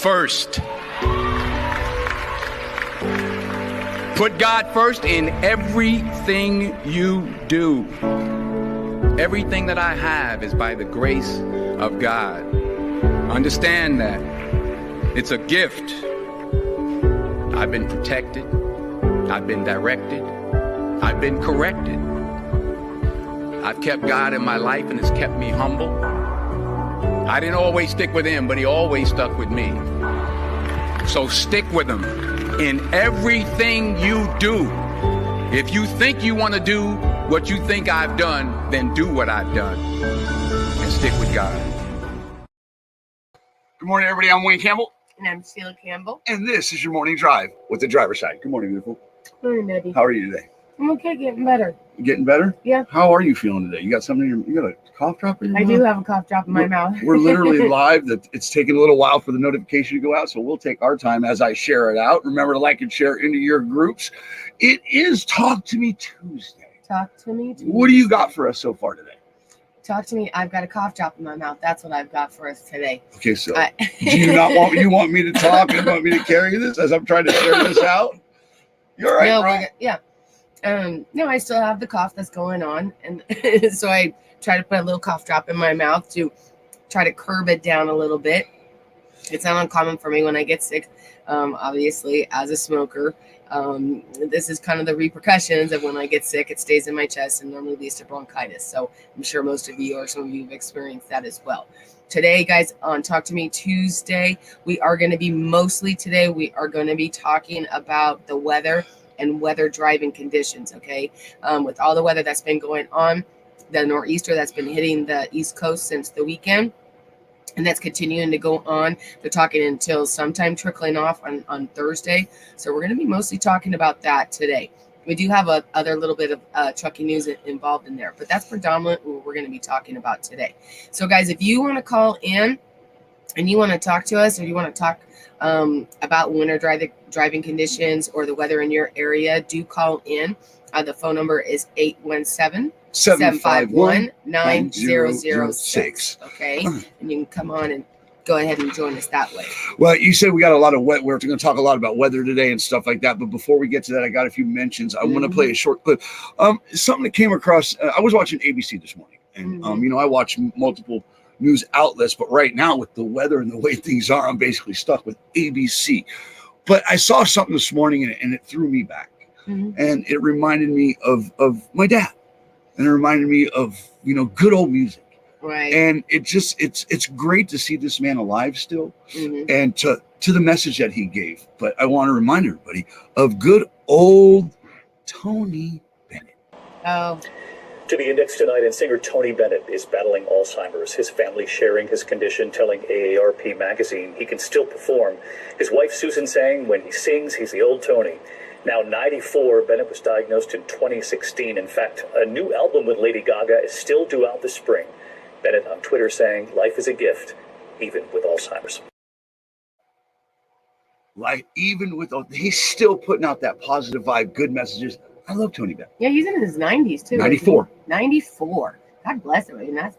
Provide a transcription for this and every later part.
first. Put God first in everything you do. Everything that I have is by the grace of God. Understand that. It's a gift. I've been protected. I've been directed. I've been corrected. I've kept God in my life and it's kept me humble. I didn't always stick with him, but he always stuck with me. So stick with him in everything you do. If you think you want to do what you think I've done, then do what I've done and stick with God. Good morning, everybody. I'm Wayne Campbell. And I'm Sheila Campbell. And this is your morning drive with the driver's side. Good morning, beautiful. Good morning, baby. How are you today? I'm okay, getting better. Getting better? Yeah. How are you feeling today? You got something in you got a cough drop in your mouth? I do have a cough drop in my mouth. We're literally live. It's taking a little while for the notification to go out, so we'll take our time as I share it out. Remember to like and share into your groups. It is Talk to Me Tuesday. Talk to me Tuesday. What do you got for us so far today? Talk to me. I've got a cough drop in my mouth. That's what I've got for us today. Okay, so do you not want me to talk and want me to carry this as I'm trying to share this out? You're all right, no, bro? Yeah. No, I still have the cough that's going on, and so I try to put a little cough drop in my mouth to try to curb it down a little bit. It's not uncommon for me when I get sick. Obviously, as a smoker, this is kind of the repercussions of when I get sick. It stays in my chest and normally leads to bronchitis. So I'm sure most of you or some of you have experienced that as well. Today, guys, on Talk to Me Tuesday, we are going to be talking about the weather and weather driving conditions. Okay. With all the weather that's been going on, the nor'easter that's been hitting the East Coast since the weekend, and that's continuing to go on. They're talking until sometime trickling off on Thursday. So we're going to be mostly talking about that today. We do have other little bit of trucking news involved in there, but that's predominantly what we're going to be talking about today. So guys, if you want to call in and you want to talk to us, or you want to talk about winter driving conditions or the weather in your area, do call in. The phone number is 817-751-9006. Okay, and you can come on and go ahead and join us that way. Well, you said we got a lot of wet. We're going to talk a lot about weather today and stuff like that. But before we get to that, I got a few mentions. I want to play a short clip. Something that came across. I was watching ABC this morning, and I watch multiple news outlets, but right now with the weather and the way things are, I'm basically stuck with ABC. But I saw something this morning, and it threw me back. And it reminded me of my dad, and it reminded me of good old music, right? And it's great to see this man alive still, and to the message that he gave. But I want to remind everybody of good old Tony Bennett. Oh. To the index tonight, and singer Tony Bennett is battling Alzheimer's. His family sharing his condition, telling AARP magazine he can still perform. His wife Susan saying when he sings, he's the old Tony. Now 94, Bennett was diagnosed in 2016. In fact, a new album with Lady Gaga is still due out this spring. Bennett on Twitter saying, life is a gift, even with Alzheimer's. Like, he's still putting out that positive vibe, good messages. I love Tony Bennett. Yeah, he's in his 90s too. 94. 94. God bless him. I mean, that's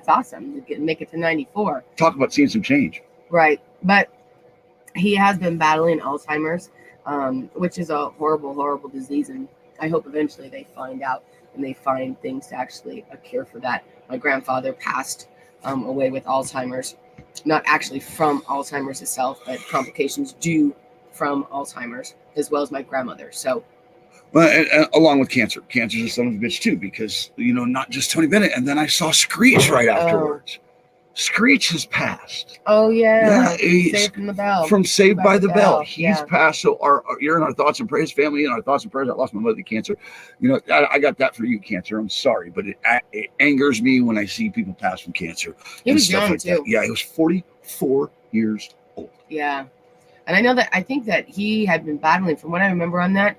awesome to make it to 94. Talk about seeing some change. Right. But he has been battling Alzheimer's, which is a horrible, horrible disease. And I hope eventually they find out and they find things to actually a cure for that. My grandfather passed away with Alzheimer's, not actually from Alzheimer's itself, but complications due from Alzheimer's, as well as my grandmother. So, well, and along with cancer. Cancer's a son of a bitch too, because not just Tony Bennett. And then I saw Screech right afterwards. Screech has passed. Oh yeah, Saved from the Bell. From Saved by the Bell. He's passed. So you're in our thoughts and prayers, family, in our thoughts and prayers. I lost my mother to cancer. I got that for you, cancer. I'm sorry, but it angers me when I see people pass from cancer. He was young too. Yeah, he was 44 years old. Yeah. And I think that he had been battling, from what I remember on that,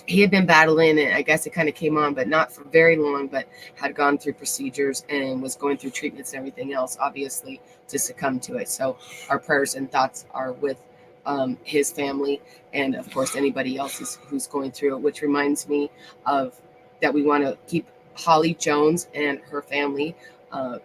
he had been battling, and I guess it kind of came on, but not for very long, but had gone through procedures and was going through treatments and everything else, obviously, to succumb to it. So our prayers and thoughts are with his family, and of course, anybody else who's going through it, which reminds me of that we want to keep Holly Jones and her family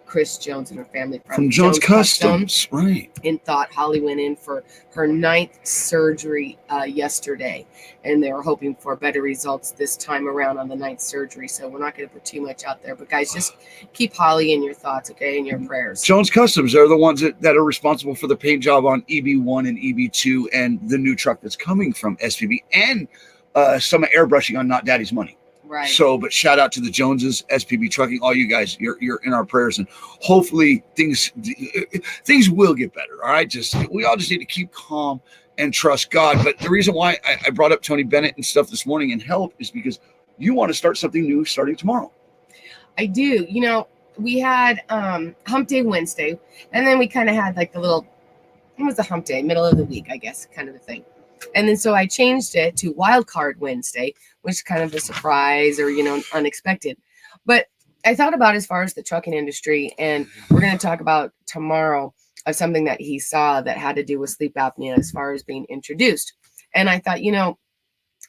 Chris Jones and her family from Jones Customs, right? And thought Holly went in for her 9th surgery yesterday, and they were hoping for better results this time around on the 9th surgery. So we're not going to put too much out there, but guys, just keep Holly in your thoughts, okay, in your prayers. Jones Customs, they're the ones that are responsible for the paint job on EB1 and EB2 and the new truck that's coming from SPB and some airbrushing on Not Daddy's Money. Right. So, but shout out to the Joneses, SPB Trucking, all you guys. You're in our prayers, and hopefully things will get better. All right, we all just need to keep calm and trust God. But the reason why I brought up Tony Bennett and stuff this morning and help is because you want to start something new starting tomorrow. I do. You know, we had Hump Day Wednesday, and then we kind of had like the little. It was a Hump Day, middle of the week, I guess, kind of a thing. And then so I changed it to Wild Card Wednesday, which is kind of a surprise or, unexpected. But I thought about as far as the trucking industry, and we're going to talk about tomorrow of something that he saw that had to do with sleep apnea as far as being introduced. And I thought,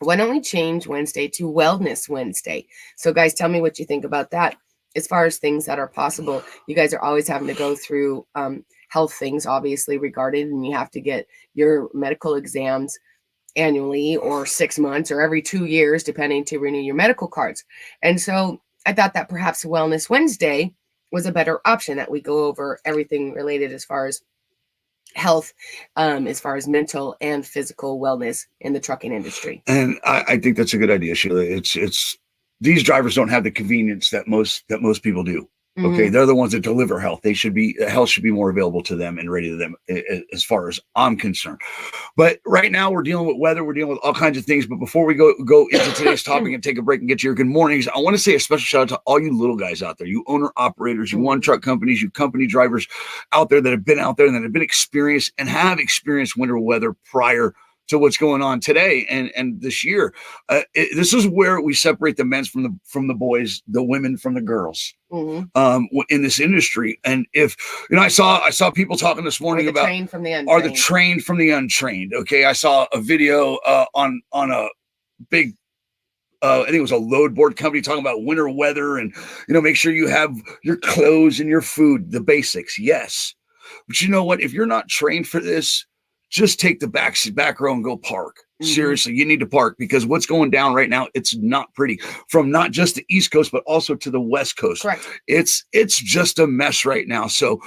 why don't we change Wednesday to Wellness Wednesday? So guys, tell me what you think about that. As far as things that are possible, you guys are always having to go through health things, obviously, regarded, and you have to get your medical exams annually or 6 months or every 2 years, depending, to renew your medical cards. And so I thought that perhaps Wellness Wednesday was a better option, that we go over everything related as far as health, as far as mental and physical wellness in the trucking industry. And I think that's a good idea, Sheila. It's these drivers don't have the convenience that most people do. Okay, Mm-hmm. they're the ones that deliver health. Health should be more available to them and ready to them, as far as I'm concerned. But right now we're dealing with weather, we're dealing with all kinds of things. But before we go into today's topic and take a break and get to your good mornings, I want to say a special shout out to all you little guys out there, you owner operators, you one truck companies, you company drivers out there that have been out there and that have been experienced and have experienced winter weather prior to what's going on today and this year. This is where we separate the men from the boys, the women from the girls. Mm-hmm. In this industry. And if I saw people talking this morning about trained from the untrained. Are the trained from the untrained. Okay, I saw a video on a big I think it was a load board company talking about winter weather and make sure you have your clothes and your food, the basics. Yes, but you know what, if you're not trained for this, just take the back row and go park. Mm-hmm. Seriously, you need to park, because what's going down right now, it's not pretty, from not just the East Coast, but also to the West Coast. Correct. It's just a mess right now. So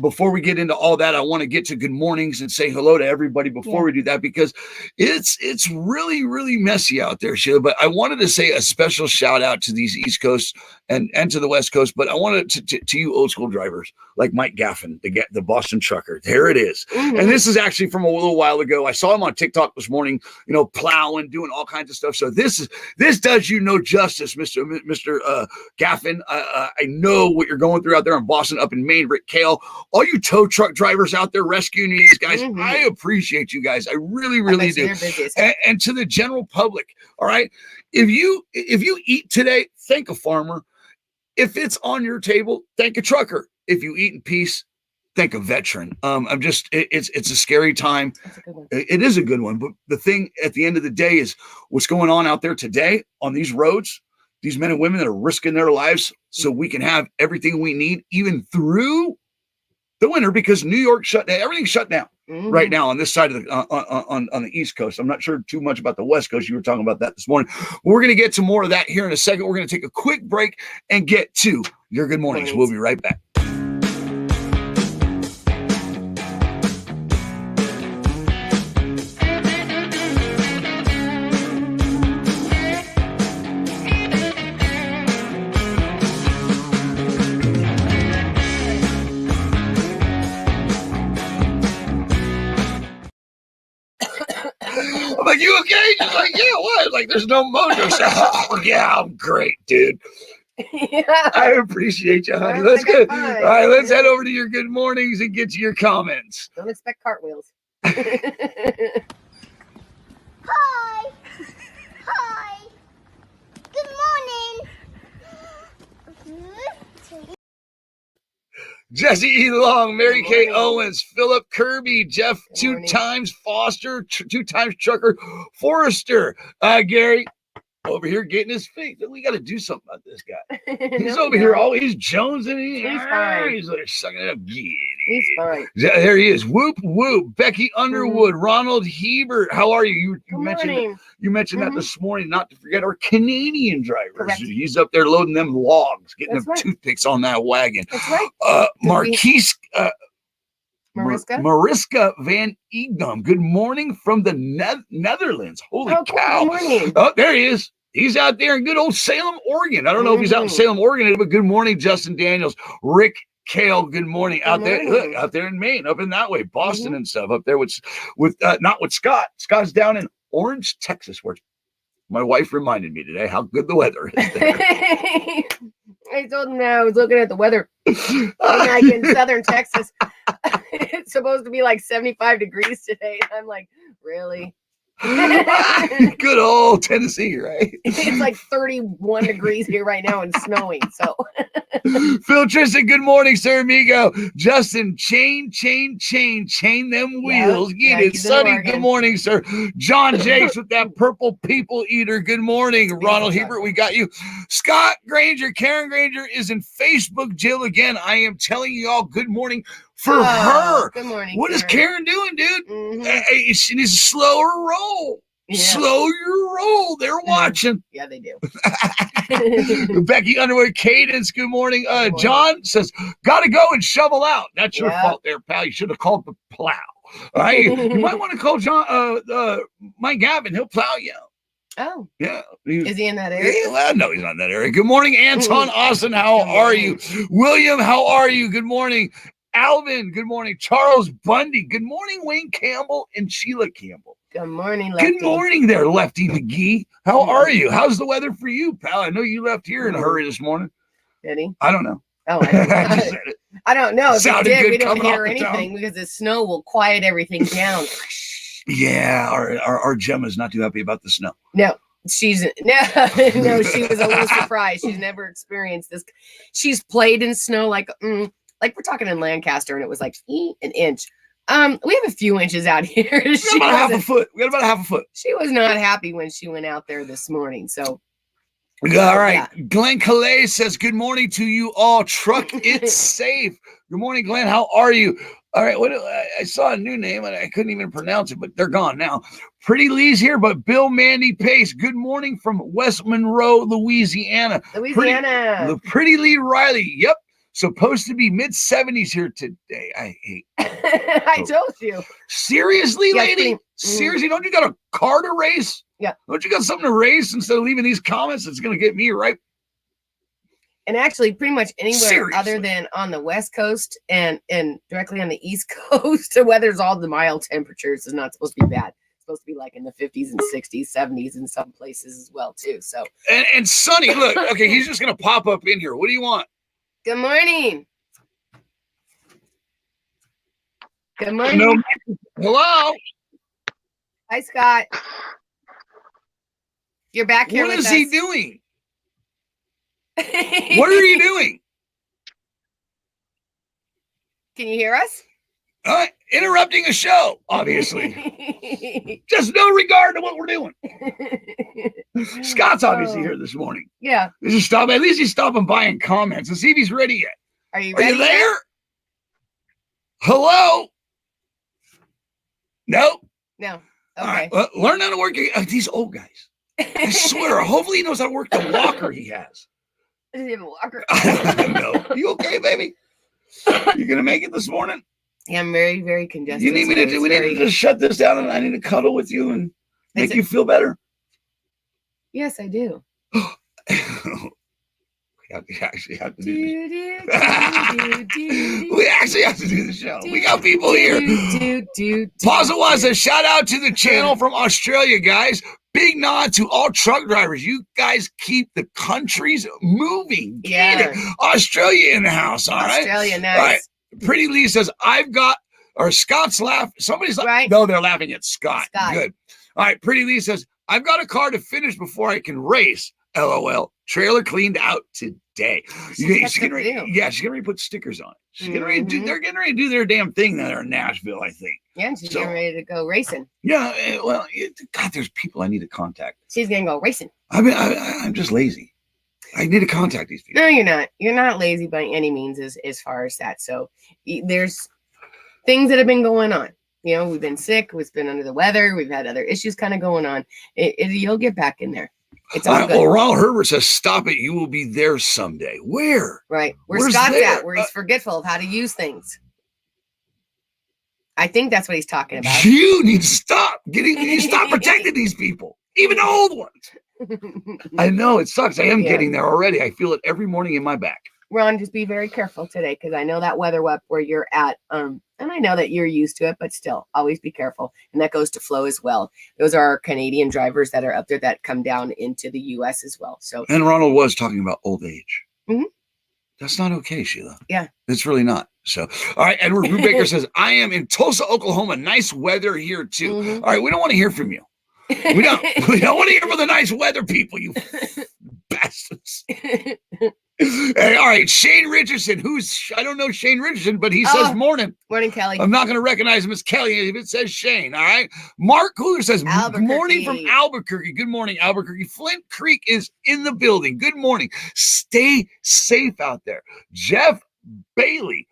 before we get into all that, I want to get to good mornings and say hello to everybody before we do that, because it's really, really messy out there, Sheila. But I wanted to say a special shout out to these East Coast and to the West Coast. But I wanted to you old school drivers like Mike Gaffin, the Boston trucker. There it is. Mm-hmm. And this is actually from a little while ago. I saw him on TikTok this morning, plowing, doing all kinds of stuff. So this does you no justice, Mr. Gaffin. I know what you're going through out there in Boston, up in Maine, Rick Kale, all you tow truck drivers out there rescuing these guys. Mm-hmm. I appreciate you guys. I really, really do. And to the general public, all right, if you eat today, thank a farmer. If it's on your table, thank a trucker. If you eat in peace, thank a veteran. It's a scary time. It is a good one. But the thing at the end of the day is what's going on out there today on these roads, these men and women that are risking their lives so we can have everything we need, even through the winter, because New York shut down. Everything's shut down right now on this side of the on the East Coast. I'm not sure too much about the West Coast. You were talking about that this morning. We're going to get to more of that here in a second. We're going to take a quick break and get to your good mornings. We'll be right back. I'm like, you okay? She's like, yeah, what? Like, there's no mojo. So, oh, yeah, I'm great, dude. Yeah. I appreciate you, honey. Let's go. All right, let's head over to your good mornings and get to your comments. Don't expect cartwheels. Hi. Hi. Good morning. Jesse E. Long, Mary Kay Owens, Philip Kirby, Jeff, 2 times Foster, 2 times Trucker, Forrester, Gary. over here getting his feet. We got to do something about this guy. He's No, over here, he's jonesing. He's fine. He's like sucking it up. He's fine. There he is. Whoop whoop. Becky Underwood, Ronald Hebert. How are you? You mentioned that this morning. Not to forget our Canadian drivers. Correct. He's up there loading them logs, getting That's them right. toothpicks on that wagon. That's right. Marquise. Mariska Van Egdom. Good morning from the Netherlands. Holy cool. cow. Good morning. Oh, there he is. He's out there in good old Salem, Oregon. I don't know if he's out in Salem, Oregon, but good morning, Justin Daniels. Rick Kale, good morning. There. Look, out there in Maine, up in that way, Boston and stuff. Up there with not with Scott. Scott's down in Orange, Texas, where my wife reminded me today how good the weather is there. I told him I was looking at the weather. Like in southern Texas, it's supposed to be like 75 degrees today. I'm like, really? Good old Tennessee, right? It's like 31 degrees here right now and snowing. So Phil Tristan, good morning, sir, amigo. Justin, chain them wheels. Get it. Sonny, good morning, sir. John Jakes with that purple people eater. Good morning. Ronald Hebert, we got you. Scott Granger, Karen Granger is in Facebook jail again. I am telling you all good morning for her. Good morning. What is Karen doing, dude? Hey, she needs to slow her roll. Yeah. Slow your roll. They're watching. Yeah, they do. Becky Underwood, Cadence, good morning. John says, gotta go and shovel out. That's your fault there, pal. You should have called the plow. All right. You might want to call John Mike Gavin. He'll plow you out. Oh. Yeah. Is he in that area? Well, no, he's not in that area. Good morning, Anton Austin. How are you? William, how are you? Good morning. Alvin, good morning. Charles Bundy, good morning. Wayne Campbell and Sheila Campbell. Good morning, Lefty. Good morning there, Lefty McGee. How are you? How's the weather for you, pal? I know you left here in a hurry this morning. Did he? I don't know. Oh, I don't know. If Sounded he did, good we didn't coming hear off the anything town. because the snow will quiet everything down. Yeah, our Gemma's not too happy about the snow. No, she was a little surprised. She's never experienced this. She's played in snow like we're talking in Lancaster, and it was like an inch. We have a few inches out here. We got about half a foot. She was not happy when she went out there this morning. So, all right. Yeah. Glenn Calais says, good morning to you all. Truck it safe. Good morning, Glenn. How are you? All right. I saw a new name and I couldn't even pronounce it, but they're gone now. Pretty Lee's here, but Bill Mandy Pace. Good morning from West Monroe, Louisiana. Pretty Lee Riley. Yep. Supposed to be mid-70s here today. I hate it. I told you. Seriously, lady? Seriously, don't you got a car to race? Yeah. Don't you got something to race instead of leaving these comments? It's going to get me right. And actually, pretty much anywhere other than on the West Coast and directly on the East Coast, the weather's all the mild temperatures is not supposed to be bad. It's supposed to be like in the 50s and 60s, 70s in some places as well, too. So. And Sonny, look, okay, he's just going to pop up in here. What do you want? Good morning. Good morning. Hello. Hi, Scott. You're back here with us. What is he doing? What are you doing? Can you hear us? Interrupting a show, obviously. Just no regard to what we're doing. Scott's obviously here this morning. Yeah. At least he's stopping by and comments and see if he's ready yet. Are you ready? Are you there? Yet? Hello? Nope. No. Okay. All right. Well, learn how to work these old guys. I swear. Hopefully he knows how to work the walker he has. Does he have a walker? No. You okay, baby? You gonna make it this morning? Yeah, I'm very, very congested. You need me to do? We need to just shut this down, and I need to cuddle with you and make you feel better. Yes, I do. We actually have to do We actually have to do the show. We got people here. Pazawa says, shout out to the channel from Australia, guys. Big nod to all truck drivers. You guys keep the countries moving. Get it. Australia in the house, all right? Australia, nice. All right. Pretty Lee says, Scott's laughing. Somebody's right. No, they're laughing at Scott. Good. All right. Pretty Lee says, I've got a car to finish before I can race. LOL. Trailer cleaned out today. day. She's She's getting ready to put stickers on it. She's getting ready to do, they're getting ready to do their damn thing down there in Nashville, I think. Yeah, and she's getting ready to go racing. Yeah, well, God, there's people I need to contact. She's gonna go racing. I'm just lazy. I need to contact these people. No, you're not. You're not lazy by any means as far as that. So there's things that have been going on. You know, we've been sick. We've been under the weather. We've had other issues kind of going on. You'll get back in there. It's all good. Well, Ronald Herbert says, stop it. You will be there someday. Where? Right. Where's Scott's there? at, where he's forgetful of how to use things. I think that's what he's talking about. You need to stop protecting these people, even the old ones. I know it sucks. I am getting there already. I feel it every morning in my back. Ron, just be very careful today, because I know that weather up where you're at, and I know that you're used to it, but still, always be careful. And that goes to Flo as well. Those are our Canadian drivers that are up there that come down into the U.S. as well. So, and Ronald was talking about old age. Mm-hmm. That's not okay, Sheila. Yeah. It's really not. So, all right. Edward Brubaker says, I am in Tulsa, Oklahoma. Nice weather here, too. Mm-hmm. All right. We don't want to hear from you. We don't want to hear from the nice weather people, you bastards. All right, Shane Richardson, I don't know Shane Richardson, but he says morning. Morning, Kelly. I'm not going to recognize him as Kelly if it says Shane, all right? Mark Cooler says, morning from Albuquerque. Good morning, Albuquerque. Flint Creek is in the building. Good morning. Stay safe out there. Jeff Bailey.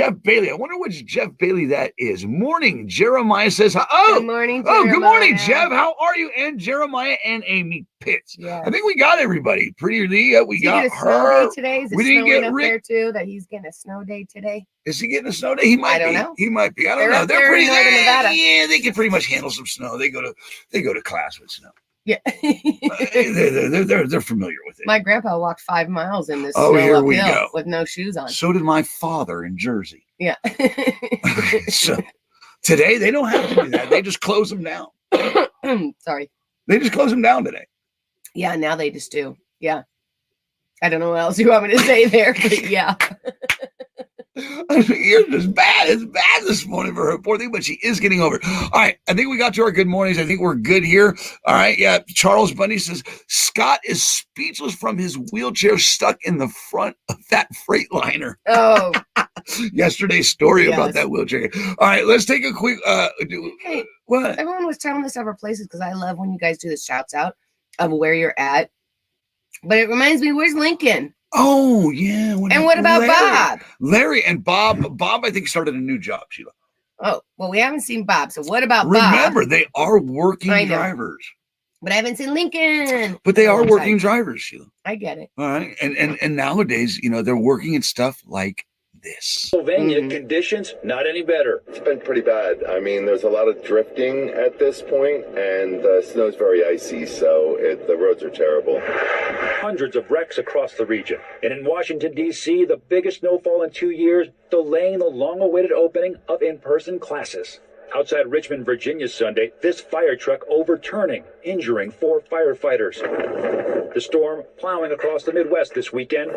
I wonder which Jeff Bailey that is. Morning, Jeremiah says, good morning, Jeremiah. Good morning, Jeff. How are you? And Jeremiah and Amy Pitts. Yes. I think we got everybody. Pretty Leah, we got her. Today? Is it we didn't get up Rick there too, that he's getting a snow day today? Is he getting a snow day? He might I don't be. know. He might be. I don't know. They're pretty Northern Nevada. Yeah, they can pretty much handle some snow. They go to class with snow. Yeah. they're familiar with it. My grandpa walked 5 miles in this snow here we uphill go. with no shoes on. So did my father in Jersey. Yeah. So today they don't have to do that. They just close them down. Sorry. They just close them down today. Yeah, now they just do. Yeah. I don't know what else you want me to say there, but yeah. You're just bad. It's bad this morning for her, poor thing, but she is getting over it. All right. I think we got to our good mornings. I think we're good here. All right. Yeah. Charles Bundy says, Scott is speechless from his wheelchair stuck in the front of that Freightliner. Oh. Yesterday's story about that wheelchair. All right. Let's take a quick. Hey, what? Everyone was telling us other places, because I love when you guys do the shouts out of where you're at. But it reminds me, where's Lincoln? Oh, yeah. And what about Larry? Bob? Larry and Bob. Bob, I think, started a new job, Sheila. Oh, well, we haven't seen Bob. So what about Remember, Bob? they are working drivers. But I haven't seen Lincoln. But they are working drivers, Sheila. I get it. All right. And nowadays, they're working in stuff like this. Pennsylvania conditions not any better. It's been pretty bad. I mean, there's a lot of drifting at this point, and the snow's very icy, so the roads are terrible. Hundreds of wrecks across the region. And in Washington, D.C., the biggest snowfall in 2 years, delaying the long-awaited opening of in-person classes. Outside Richmond, Virginia Sunday, this fire truck overturning, injuring 4 firefighters. The storm plowing across the Midwest this weekend.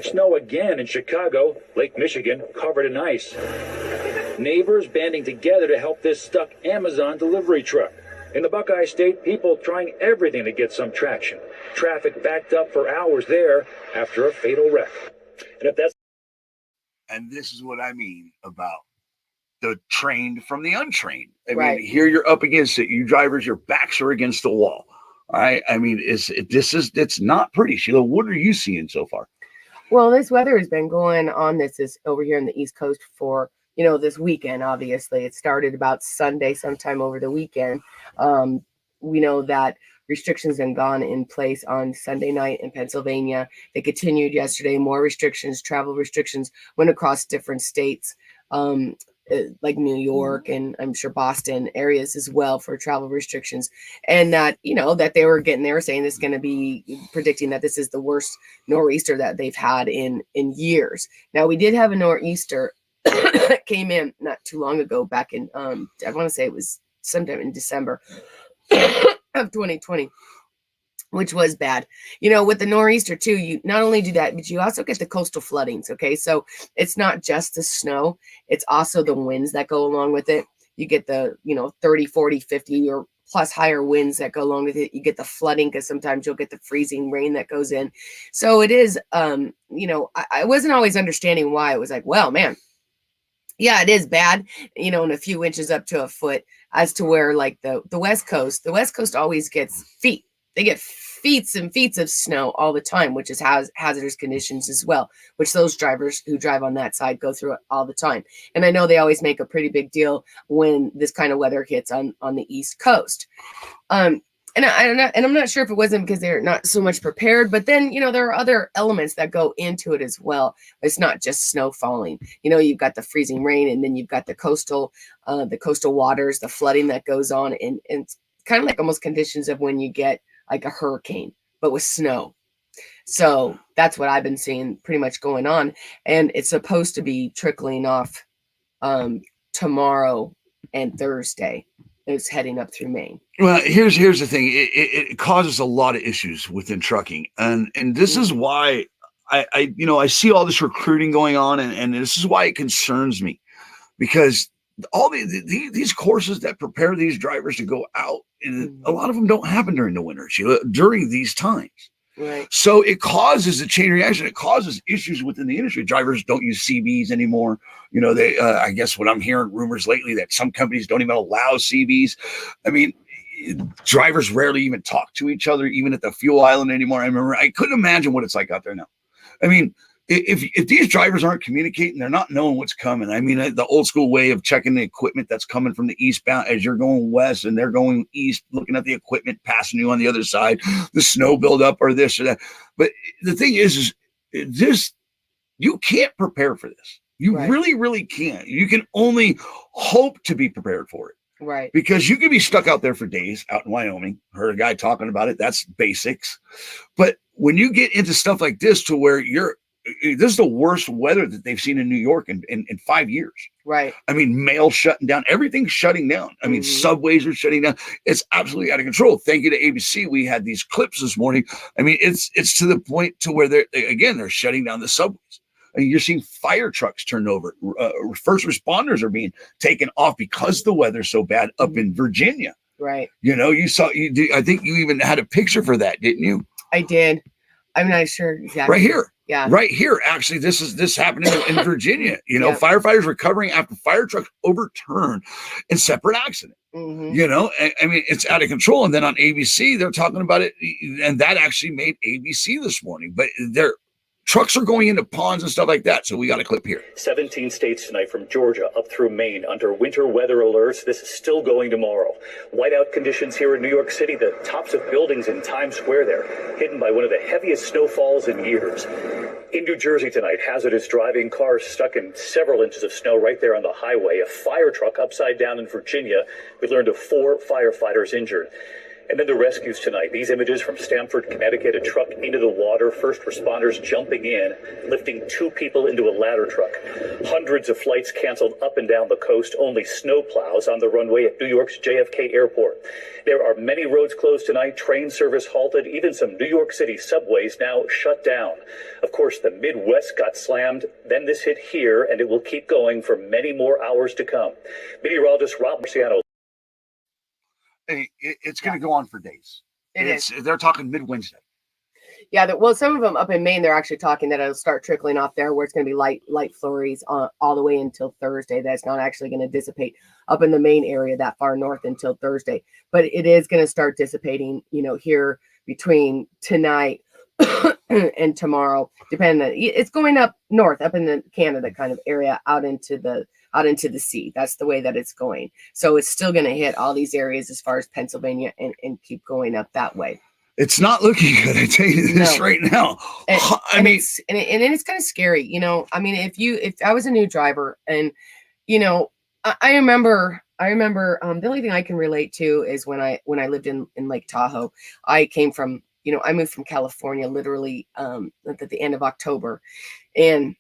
Snow again in Chicago, Lake Michigan covered in ice. Neighbors banding together to help this stuck Amazon delivery truck. In the Buckeye State, people trying everything to get some traction. Traffic backed up for hours there after a fatal wreck. And this is what I mean about the trained from the untrained. I mean, here you're up against it. You drivers, your backs are against the wall. All right. I mean, it's not pretty. Sheila, what are you seeing so far? Well, this weather has been going on. This is over here in the East Coast for, this weekend. Obviously, it started about Sunday, sometime over the weekend. We know that restrictions have gone in place on Sunday night in Pennsylvania. They continued yesterday. More restrictions, travel restrictions went across different states. Like New York and I'm sure Boston areas as well for travel restrictions. And that, that they were saying this is going to be predicting that this is the worst nor'easter that they've had in years. Now, we did have a nor'easter that came in not too long ago, back in, I want to say it was sometime in December of 2020. Which was bad. With the nor'easter too, you not only do that, but you also get the coastal floodings. Okay. So it's not just the snow, it's also the winds that go along with it. You get the, 30, 40, 50, or plus higher winds that go along with it. You get the flooding because sometimes you'll get the freezing rain that goes in. So it is, I wasn't always understanding why. It was like, well, man, yeah, it is bad, and a few inches up to a foot, as to where like the West Coast always gets feet. They get feet and feet of snow all the time, which is hazardous conditions as well, which those drivers who drive on that side go through it all the time. And I know they always make a pretty big deal when this kind of weather hits on the East Coast. And I'm not sure if it wasn't because they're not so much prepared, but then, there are other elements that go into it as well. It's not just snow falling. You've got the freezing rain, and then you've got the coastal waters, the flooding that goes on, and it's kind of like almost conditions of when you get like a hurricane, but with snow. So that's what I've been seeing pretty much going on. And it's supposed to be trickling off tomorrow and Thursday. It's heading up through Maine. Well, here's the thing. It causes a lot of issues within trucking. And this is why I see all this recruiting going on, and this is why it concerns me, because all these courses that prepare these drivers to go out, and a lot of them don't happen during the winter, during these times. Right. So it causes a chain reaction. It causes issues within the industry. Drivers don't use CVs anymore. They, I guess what I'm hearing rumors lately that some companies don't even allow CVs. I mean, drivers rarely even talk to each other, even at the fuel island anymore. I couldn't imagine what it's like out there now. I mean, if these drivers aren't communicating, they're not knowing what's coming. I mean, the old school way of checking the equipment that's coming from the eastbound as you're going west and they're going east, looking at the equipment passing you on the other side, the snow buildup or this or that. But the thing is this, you can't prepare for this. You really, really can't. You can only hope to be prepared for it. Right. Because you could be stuck out there for days out in Wyoming. Heard a guy talking about it. That's basics. But when you get into stuff like this to where this is the worst weather that they've seen in New York in 5 years. Right. I mean, mail shutting down, everything's shutting down. I mean, subways are shutting down. It's absolutely out of control. Thank you to ABC. We had these clips this morning. I mean, it's to the point to where they're shutting down the subways. I mean, you're seeing fire trucks turned over. First responders are being taken off because the weather's so bad up in Virginia. Right. I think you even had a picture for that, didn't you? I did. I'm not sure exactly. Right here. Yeah. Right here. Actually, this happened in Virginia. Firefighters recovering after fire trucks overturned in separate accident. I mean, it's out of control. And then on ABC, they're talking about it. And that actually made ABC this morning. But trucks are going into ponds and stuff like that. So we got a clip here. 17 states tonight from Georgia up through Maine under winter weather alerts. This is still going tomorrow. Whiteout conditions here in New York City. The tops of buildings in Times Square there, hidden by one of the heaviest snowfalls in years. In New Jersey tonight, hazardous driving, cars stuck in several inches of snow right there on the highway. A fire truck upside down in Virginia. We learned of 4 firefighters injured. And then the rescues tonight. These images from Stamford, Connecticut, a truck into the water, first responders jumping in, lifting 2 people into a ladder truck. Hundreds of flights canceled up and down the coast, only snow plows on the runway at New York's JFK Airport. There are many roads closed tonight, train service halted, even some New York City subways now shut down. Of course, the Midwest got slammed, then this hit here, and it will keep going for many more hours to come. Meteorologist Rob Marciano. It's going to go on for days. They're talking mid-Wednesday. Yeah, well, some of them up in Maine, they're actually talking that it'll start trickling off there, where it's going to be light flurries all the way until Thursday. That's not actually going to dissipate up in the Maine area that far north until Thursday. But it is going to start dissipating, here between tonight and tomorrow, depending. It's going up north, up in the Canada kind of area, out into the sea. That's the way that it's going. So it's still going to hit all these areas as far as Pennsylvania and keep going up that way. It's not looking good. I tell you this right now. It's kind of scary. I mean, if I was a new driver and, I remember the only thing I can relate to is when I lived in Lake Tahoe. I came from, I moved from California literally at the end of October. And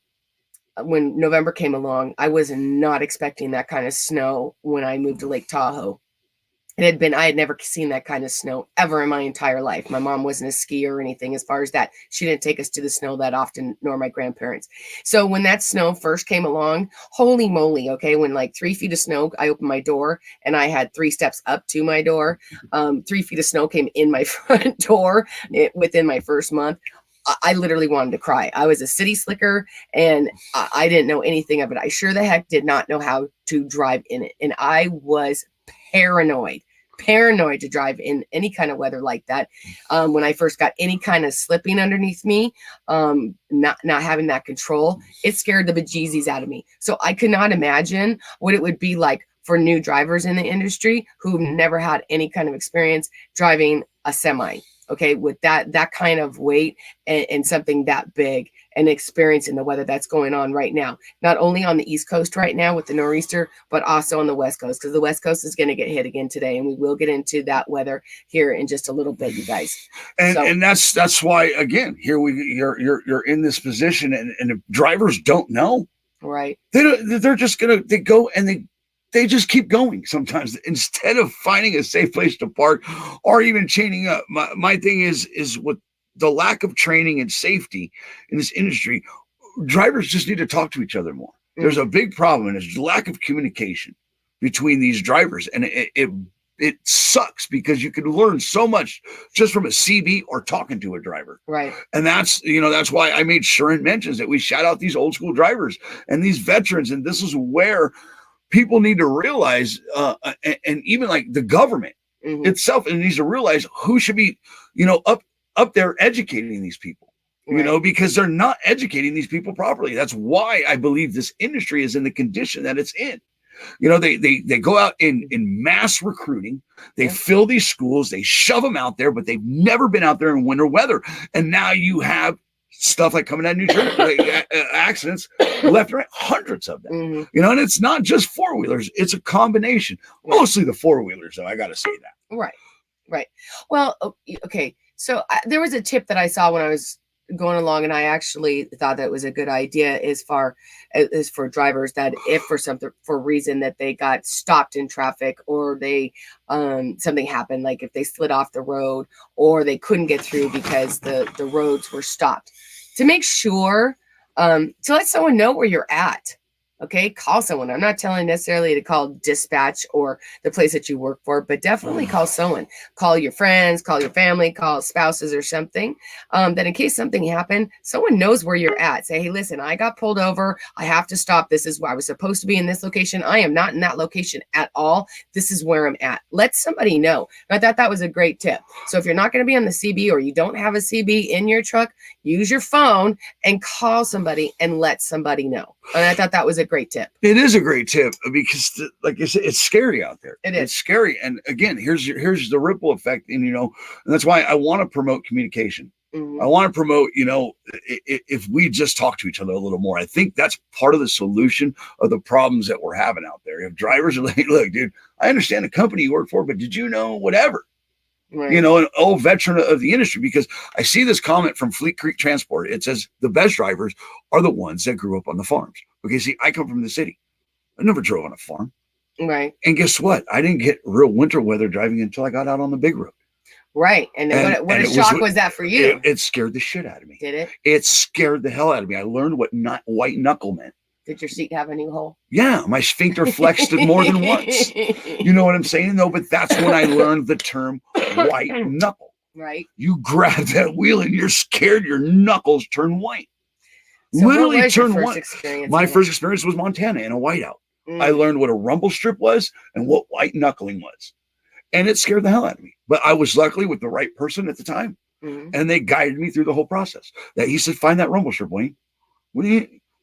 when November came along, I was not expecting that kind of snow when I moved to Lake Tahoe. I had never seen that kind of snow ever in my entire life. My mom wasn't a skier or anything as far as that. She didn't take us to the snow that often, nor my grandparents. So when that snow first came along, holy moly, okay, when like 3 feet of snow, I opened my door and I had 3 steps up to my door. 3 feet of snow came in my front door within my first month. I literally wanted to cry. I was a city slicker and I didn't know anything of it. I sure the heck did not know how to drive in it. And I was paranoid to drive in any kind of weather like that. When I first got any kind of slipping underneath me, not having that control, it scared the bejesus out of me. So I could not imagine what it would be like for new drivers in the industry who've never had any kind of experience driving a semi. Okay, with that kind of weight and something that big, and experiencing the weather that's going on right now, not only on the East Coast right now with the nor'easter, but also on the West Coast, because the West Coast is going to get hit again today, and we will get into that weather here in just a little bit, you guys. And that's why, again, here you're in this position, and if drivers don't know, right? They're just they go and they just keep going sometimes instead of finding a safe place to park or even chaining up. My thing is with the lack of training and safety in this industry, drivers just need to talk to each other more. There's a big problem, and it's lack of communication between these drivers. And it sucks because you can learn so much just from a CB or talking to a driver. Right. And that's why I made sure and mentions that we shout out these old school drivers and these veterans. And this is where people need to realize, and even like the government itself, and needs to realize who should be, up there educating these people, because they're not educating these people properly. That's why I believe this industry is in the condition that it's in. They go out in mass recruiting, they fill these schools, they shove them out there, but they've never been out there in winter weather. And now you have stuff like coming out of New Jersey, accidents left and right, hundreds of them, and it's not just four-wheelers, it's a combination, mostly the four-wheelers, though, I got to say that. Right. Well, okay. So there was a tip that I saw when I was going along, and I actually thought that was a good idea as far as for drivers, that if for a reason that they got stopped in traffic, or they something happened, like if they slid off the road or they couldn't get through because the roads were stopped, to make sure to let someone know where you're at. Okay, call someone. I'm not telling necessarily to call dispatch or the place that you work for, but definitely call someone. Call your friends, call your family, call spouses or something. That in case something happened, someone knows where you're at. Say, hey, listen, I got pulled over. I have to stop. This is where I was supposed to be in this location. I am not in that location at all. This is where I'm at. Let somebody know. I thought that was a great tip. So if you're not going to be on the CB, or you don't have a CB in your truck, use your phone and call somebody and let somebody know. And I thought that was a great tip. It is a great tip because, like I said, it's scary out there. It's scary. And again, here's the ripple effect. And, and that's why I want to promote communication. I want to promote, if we just talk to each other a little more. I think that's part of the solution of the problems that we're having out there. If drivers are like, look, dude, I understand the company you work for, but did you know whatever? Right. An old veteran of the industry, because I see this comment from Fleet Creek Transport. It says the best drivers are the ones that grew up on the farms. Okay, see, I come from the city. I never drove on a farm. Right. And guess what? I didn't get real winter weather driving until I got out on the big road. Right. And what a shock was that for you? It scared the shit out of me. Did it? It scared the hell out of me. I learned what white knuckle meant. Did your seat have a new hole? Yeah, my sphincter flexed it more than once. You know what I'm saying? No, but that's when I learned the term white knuckle. Right. You grab that wheel and you're scared your knuckles turn white. So literally turn white. My first first experience was Montana in a whiteout. I learned what a rumble strip was and what white knuckling was. And it scared the hell out of me. But I was luckily with the right person at the time. And they guided me through the whole process. That he said, find that rumble strip, Wayne.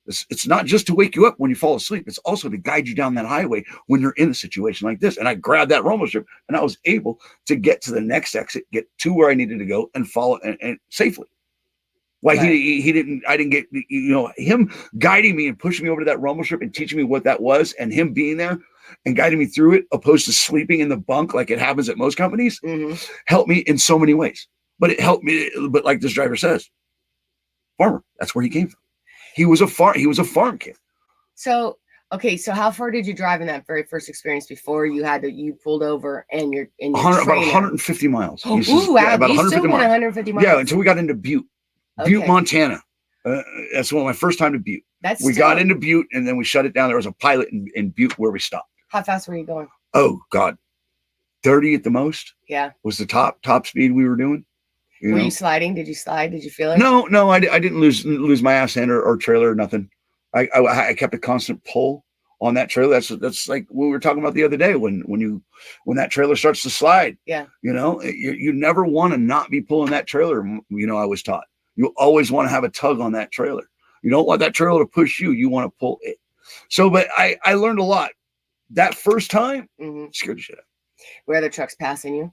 It's not just to wake you up when you fall asleep. It's also to guide you down that highway when you're in a situation like this. And I grabbed that rumble strip and I was able to get to the next exit, get to where I needed to go and follow and safely. Why right. I didn't get, him guiding me and pushing me over to that rumble strip and teaching me what that was, and him being there and guiding me through it, opposed to sleeping in the bunk like it happens at most companies, helped me in so many ways. But it helped me. But like this driver says, farmer, that's where he came from. He was a farm kid. So Okay, so how far did you drive in that very first experience before you pulled over and your 100, about trailer? 150 miles. Oh, He says, ooh, wow, yeah, about you 150 still went miles. 150 miles. Yeah, until we got into Butte, Okay. Montana. That's my first time to Butte. That's We still- got into Butte and then we shut it down. There was a pilot in Butte where we stopped. How fast were you going? Oh God, 30 at the most Yeah. was the top speed we were doing. Were you sliding? Did you slide? Did you feel it? No, I didn't lose my ass end or trailer or nothing. I kept a constant pull on that trailer. That's like what we were talking about the other day when that trailer starts to slide. Yeah. You never want to not be pulling that trailer. I was taught you always want to have a tug on that trailer. You don't want that trailer to push you. You want to pull it. So, but I learned a lot that first time. Scared the shit out. Were other trucks passing you?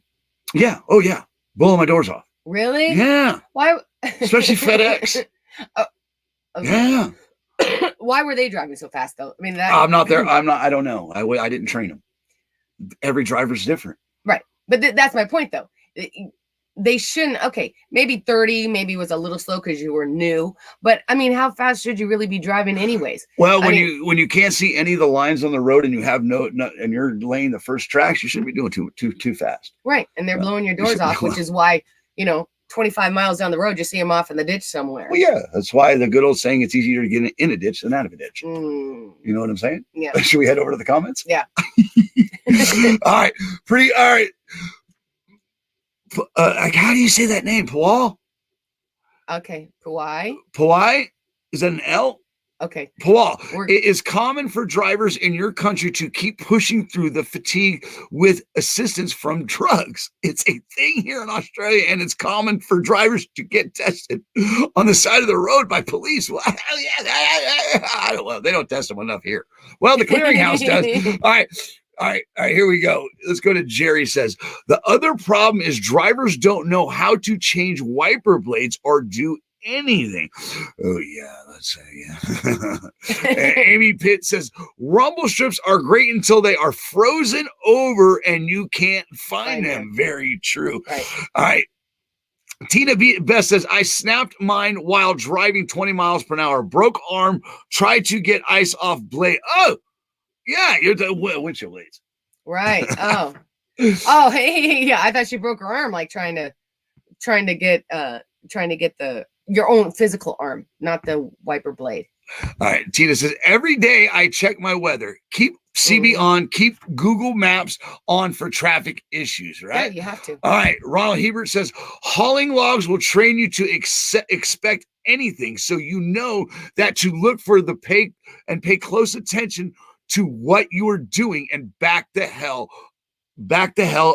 Yeah. Oh yeah. Blowing my doors off. Really? Yeah. Why? Especially FedEx. Okay. Yeah. Why were they driving so fast though? I mean, I'm not there. I don't know. I didn't train them. Every driver's different. Right. But that's my point though. They shouldn't. Okay. Maybe 30, maybe was a little slow because you were new, but I mean, how fast should you really be driving anyways? Well, when you can't see any of the lines on the road and you have no and you're laying the first tracks, you shouldn't be doing too fast. Right. And they're blowing your doors off, which is why, 25 miles down the road, you see them off in the ditch somewhere. Well, yeah, that's why the good old saying, it's easier to get in a ditch than out of a ditch. You know what I'm saying? Yeah. Should we head over to the comments? Yeah. All right. All right. How do you say that name? Pawal? Okay. Kauai? Pawai? Is that an L? Okay. Pawal. It is common for drivers in your country to keep pushing through the fatigue with assistance from drugs. It's a thing here in Australia, and it's common for drivers to get tested on the side of the road by police. Well, well, they don't test them enough here. Well, the clearinghouse does. All right, here we go. Let's go to Jerry says, the other problem is drivers don't know how to change wiper blades or do anything. Oh yeah, let's say yeah. Amy Pitt says rumble strips are great until they are frozen over and you can't find them. Very true. Right. All right. Tina Best says, I snapped mine while driving 20 miles per hour. Broke arm, tried to get ice off blade. Oh, yeah, you're the windshield blades. Right. Oh. Oh, hey, yeah. I thought she broke her arm, like trying to get your own physical arm, not the wiper blade. All right. Tina says, every day I check my weather. Keep CB on. Keep Google Maps on for traffic issues, right? Yeah, you have to. All right. Ronald Hebert says, hauling logs will train you to expect anything. So you know that to look for the pay close attention to what you are doing and back the hell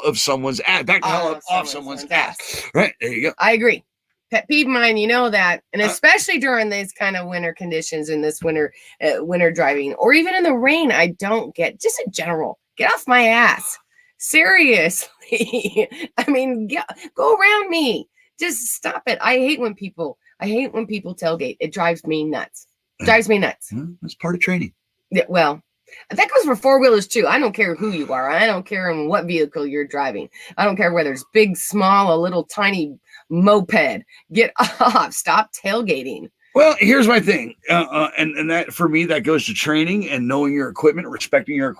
of someone's ass. Back the hell off someone's ass. Right. There you go. I agree. Pet peeve mine, that, and especially during these kind of winter conditions in this winter driving, or even in the rain, I don't get, just in general, get off my ass. Seriously. I mean, go around me. Just stop it. I hate when people tailgate. It drives me nuts. That's part of training. Yeah, well, that goes for four-wheelers too. I don't care who you are. I don't care in what vehicle you're driving. I don't care whether it's big, small, a little tiny moped. Get off. Stop tailgating. Well, here's my thing. And that for me, that goes to training and knowing your equipment, respecting your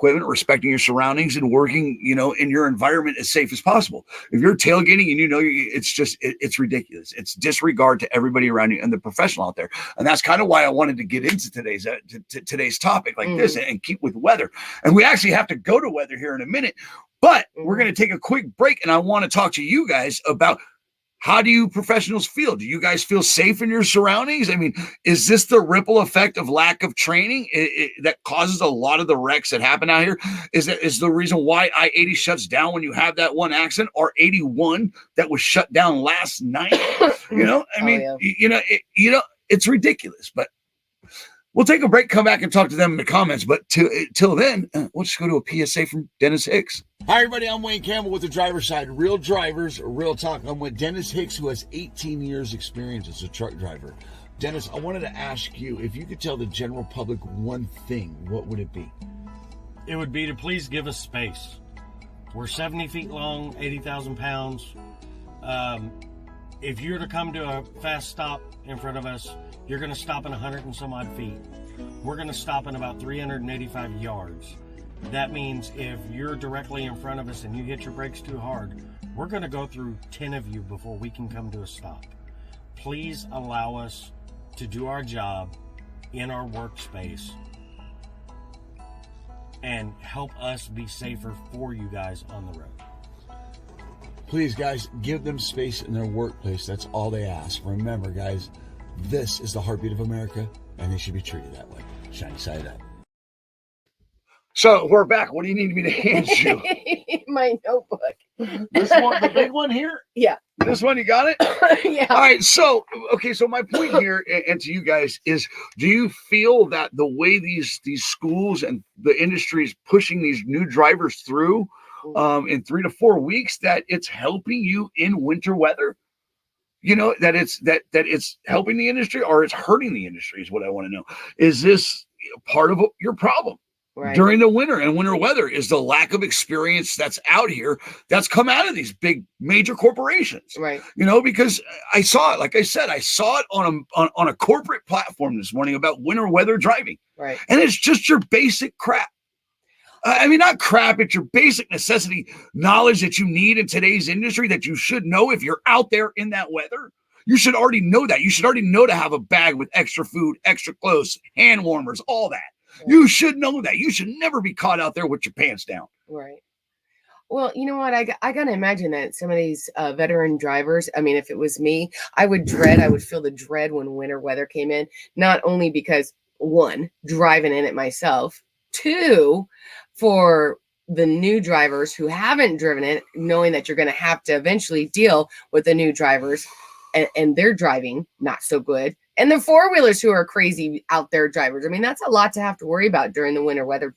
surroundings, and working, in your environment as safe as possible. If you're tailgating and it's ridiculous. It's disregard to everybody around you and the professional out there. And that's kind of why I wanted to get into today's topic like this and keep with weather. And we actually have to go to weather here in a minute, but we're going to take a quick break. And I want to talk to you guys about, how do you professionals feel? Do you guys feel safe in your surroundings? I mean, is this the ripple effect of lack of training that causes a lot of the wrecks that happen out here? Is the reason why I-80 shuts down when you have that one accident, or 81 that was shut down last night? It's ridiculous. But we'll take a break, come back and talk to them in the comments. But till then, we'll just go to a PSA from Dennis Hicks. Hi, everybody. I'm Wayne Campbell with the driver's side. Real drivers, real talk. I'm with Dennis Hicks, who has 18 years experience as a truck driver. Dennis, I wanted to ask you, if you could tell the general public one thing, what would it be? It would be to please give us space. We're 70 feet long, 80,000 pounds. if you're to come to a fast stop in front of us, you're going to stop in 100 and some odd feet. We're going to stop in about 385 yards. That means if you're directly in front of us and you hit your brakes too hard, we're going to go through 10 of you before we can come to a stop. Please allow us to do our job in our workspace and help us be safer for you guys on the road. Please, guys, give them space in their workplace. That's all they ask. Remember, guys, this is the heartbeat of America, and they should be treated that way. Shiny side up. So we're back. What do you need me to hand you? My notebook. This one, the big one here? Yeah. This one, you got it? Yeah. All right. So, okay. So my point here, and to you guys, is: do you feel that the way these schools and the industry is pushing these new drivers through in 3 to 4 weeks, that it's helping you in winter weather? You know, that it's helping the industry, or it's hurting the industry? Is what I want to know. Is this part of your problem? Right. During the winter and winter weather is the lack of experience that's out here, that's come out of these big major corporations. Right. You know, because I saw it, like I said, I saw it on a corporate platform this morning about winter weather driving. Right. And it's just your basic crap. I mean, not crap, it's your basic necessity knowledge that you need in today's industry, that you should know if you're out there in that weather. You should already know that. You should already know to have a bag with extra food, extra clothes, hand warmers, all that. Right. You should know that. You should never be caught out there with your pants down. Right. Well, you know what? I got to imagine that some of these veteran drivers, I mean, if it was me, I would feel the dread when winter weather came in, not only because, one, driving in it myself, two, for the new drivers who haven't driven it, knowing that you're going to have to eventually deal with the new drivers and they're driving not so good. And the four-wheelers who are crazy out there drivers. I mean, that's a lot to have to worry about during the winter weather,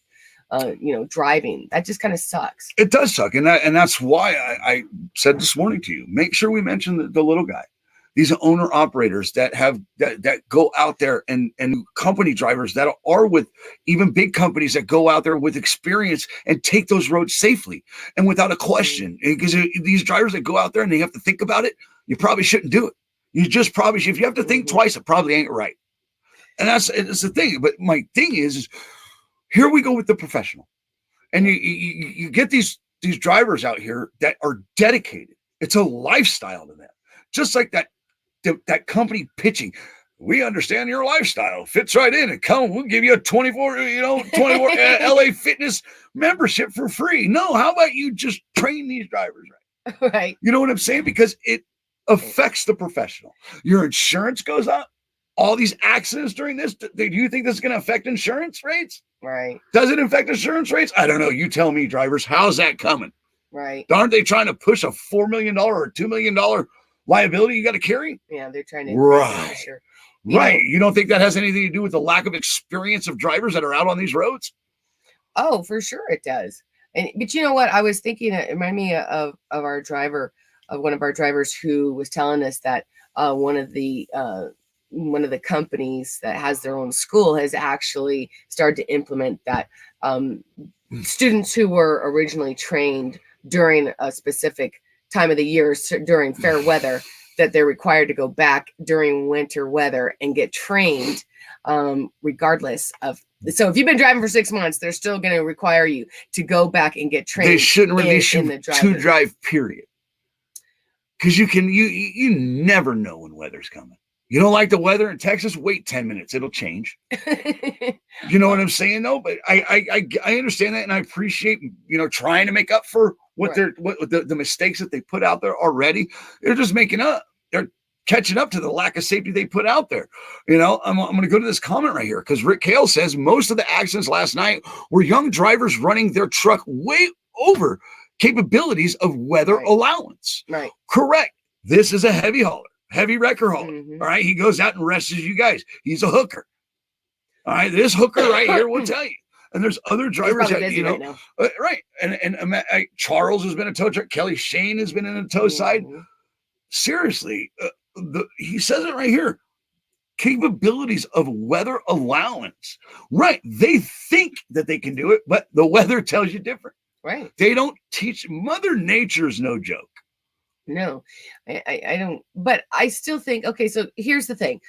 driving. That just kind of sucks. It does suck. And that's why I said this morning to you, make sure we mention the little guy. These owner operators that go out there, and company drivers that are with even big companies that go out there with experience and take those roads safely and without a question. Because these drivers that go out there and they have to think about it, you probably shouldn't do it. You just probably should. If you have to think twice, it probably ain't right. And it's the thing. But my thing is here we go with the professional. And you get these drivers out here that are dedicated. It's a lifestyle to them. Just like that company pitching. We understand your lifestyle. Fits right in, and come, we'll give you a 24 LA Fitness membership for free. No, how about you just train these drivers right? Right. You know what I'm saying? Because it affects the professional. Your insurance goes up. All these accidents during this, do you think this is going to affect insurance rates? Right. Does it affect insurance rates? I don't know. You tell me, drivers. How's that coming? Right. Aren't they trying to push a $4 million or $2 million liability you got to carry? Yeah, they're trying to. Right. Sure. Right. You don't think that has anything to do with the lack of experience of drivers that are out on these roads? Oh, for sure it does. But you know what? I was thinking, it reminded me of our driver, of one of our drivers who was telling us that one of the companies that has their own school has actually started to implement that students who were originally trained during a specific time of the year, during fair weather, that they're required to go back during winter weather and get trained regardless of. So if you've been driving for 6 months, they're still going to require you to go back and get trained. They shouldn't release you to drive, period. Because you never know when weather's coming. You don't like the weather in Texas? Wait 10 minutes. It'll change. You know what I'm saying, though? But I understand that, and I appreciate, trying to make up for what the mistakes that they put out there already. They're just making up. They're catching up to the lack of safety they put out there. I'm going to go to this comment right here, because Rick Kale says most of the accidents last night were young drivers running their truck way over capabilities of weather allowance. Right. Correct. This is a heavy hauler. Heavy wrecker hauler. Mm-hmm. All right. He goes out and rests you guys. He's a hooker. All right. This hooker right here will tell you. And there's other drivers that, right. And Charles has been a tow truck. Kelly Shane has been in a tow side. Seriously. He says it right here. Capabilities of weather allowance. Right. They think that they can do it, but the weather tells you different. Right. They don't teach. Mother Nature's no joke. No, I don't. But I still think, okay, so here's the thing.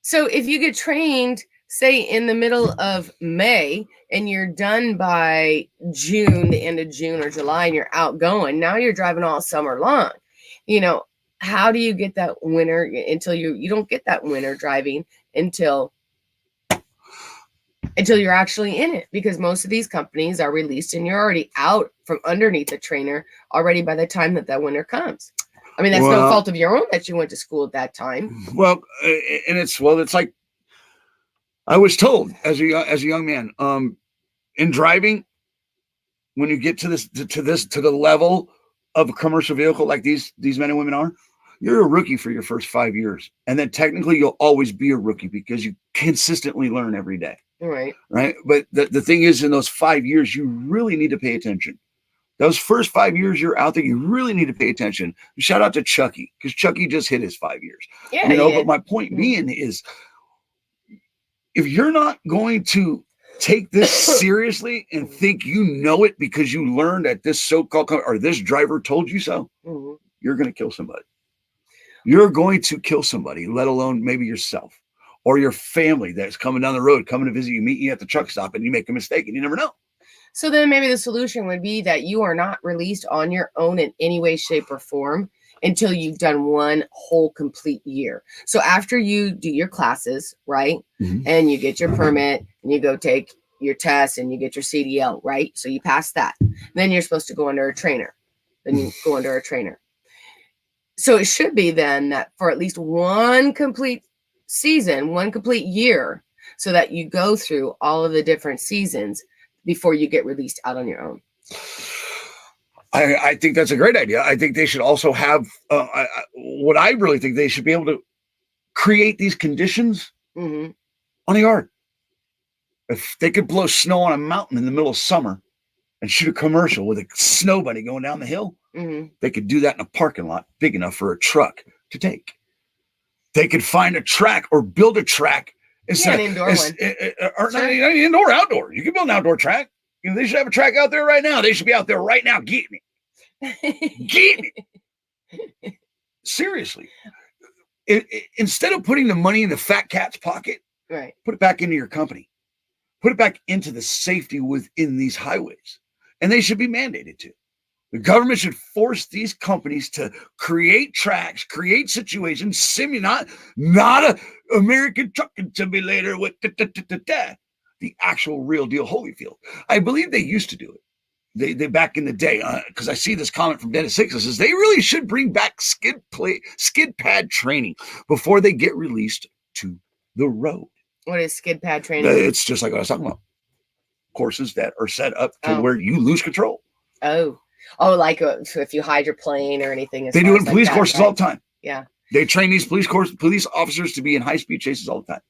So if you get trained, say in the middle of May, and you're done by June, the end of June or July, and you're outgoing, now you're driving all summer long. You know, how do you get that winter until you don't get that winter driving until you're actually in it, because most of these companies are released and you're already out from underneath the trainer already by the time that winter comes. I mean, that's no fault of your own that you went to school at that time. Well, and it's like I was told as a young man, in driving, when you get to the level of a commercial vehicle like these men and women are, you're a rookie for your first 5 years, and then technically you'll always be a rookie because you consistently learn every day. Right. But the thing is, in those 5 years, you really need to pay attention. Those first 5 years you're out there, you really need to pay attention. Shout out to Chucky, because Chucky just hit his 5 years. Yeah, but my point being is, if you're not going to take this seriously and think you know it because you learned at this so-called or this driver told you so, you're going to kill somebody. You're going to kill somebody, let alone maybe yourself or your family that's coming down the road, coming to visit you, meet you at the truck stop, and you make a mistake and you never know. So then maybe the solution would be that you are not released on your own in any way, shape, or form until you've done one whole complete year. So after you do your classes, right, and you get your permit and you go take your test and you get your CDL, right? So you pass that. Then you're supposed to go under a trainer. So it should be then that for at least one complete season, one complete year, so that you go through all of the different seasons before you get released out on your own. I think that's a great idea. I think they should also have what I really think they should be able to create these conditions on a yard. If they could blow snow on a mountain in the middle of summer and shoot a commercial with a snow bunny going down the hill, they could do that in a parking lot big enough for a truck to take. They could find a track or build a track. An indoor one. Indoor, outdoor. You can build an outdoor track. They should have a track out there right now. They should be out there right now getting it. Seriously. Instead of putting the money in the fat cat's pocket, right, put it back into your company. Put it back into the safety within these highways. And they should be mandated to. The government should force these companies to create tracks, create situations, not a American trucking simulator with the actual real deal Holyfield. I believe they used to do it. They back in the day, because I see this comment from Bennett that says they really should bring back skid pad training before they get released to the road. What is skid pad training? It's just like what I was talking about. Courses that are set up to where you lose control. Oh, like if you hydroplane or anything. They do it in police courses all the time. Yeah. They train these police officers to be in high-speed chases all the time.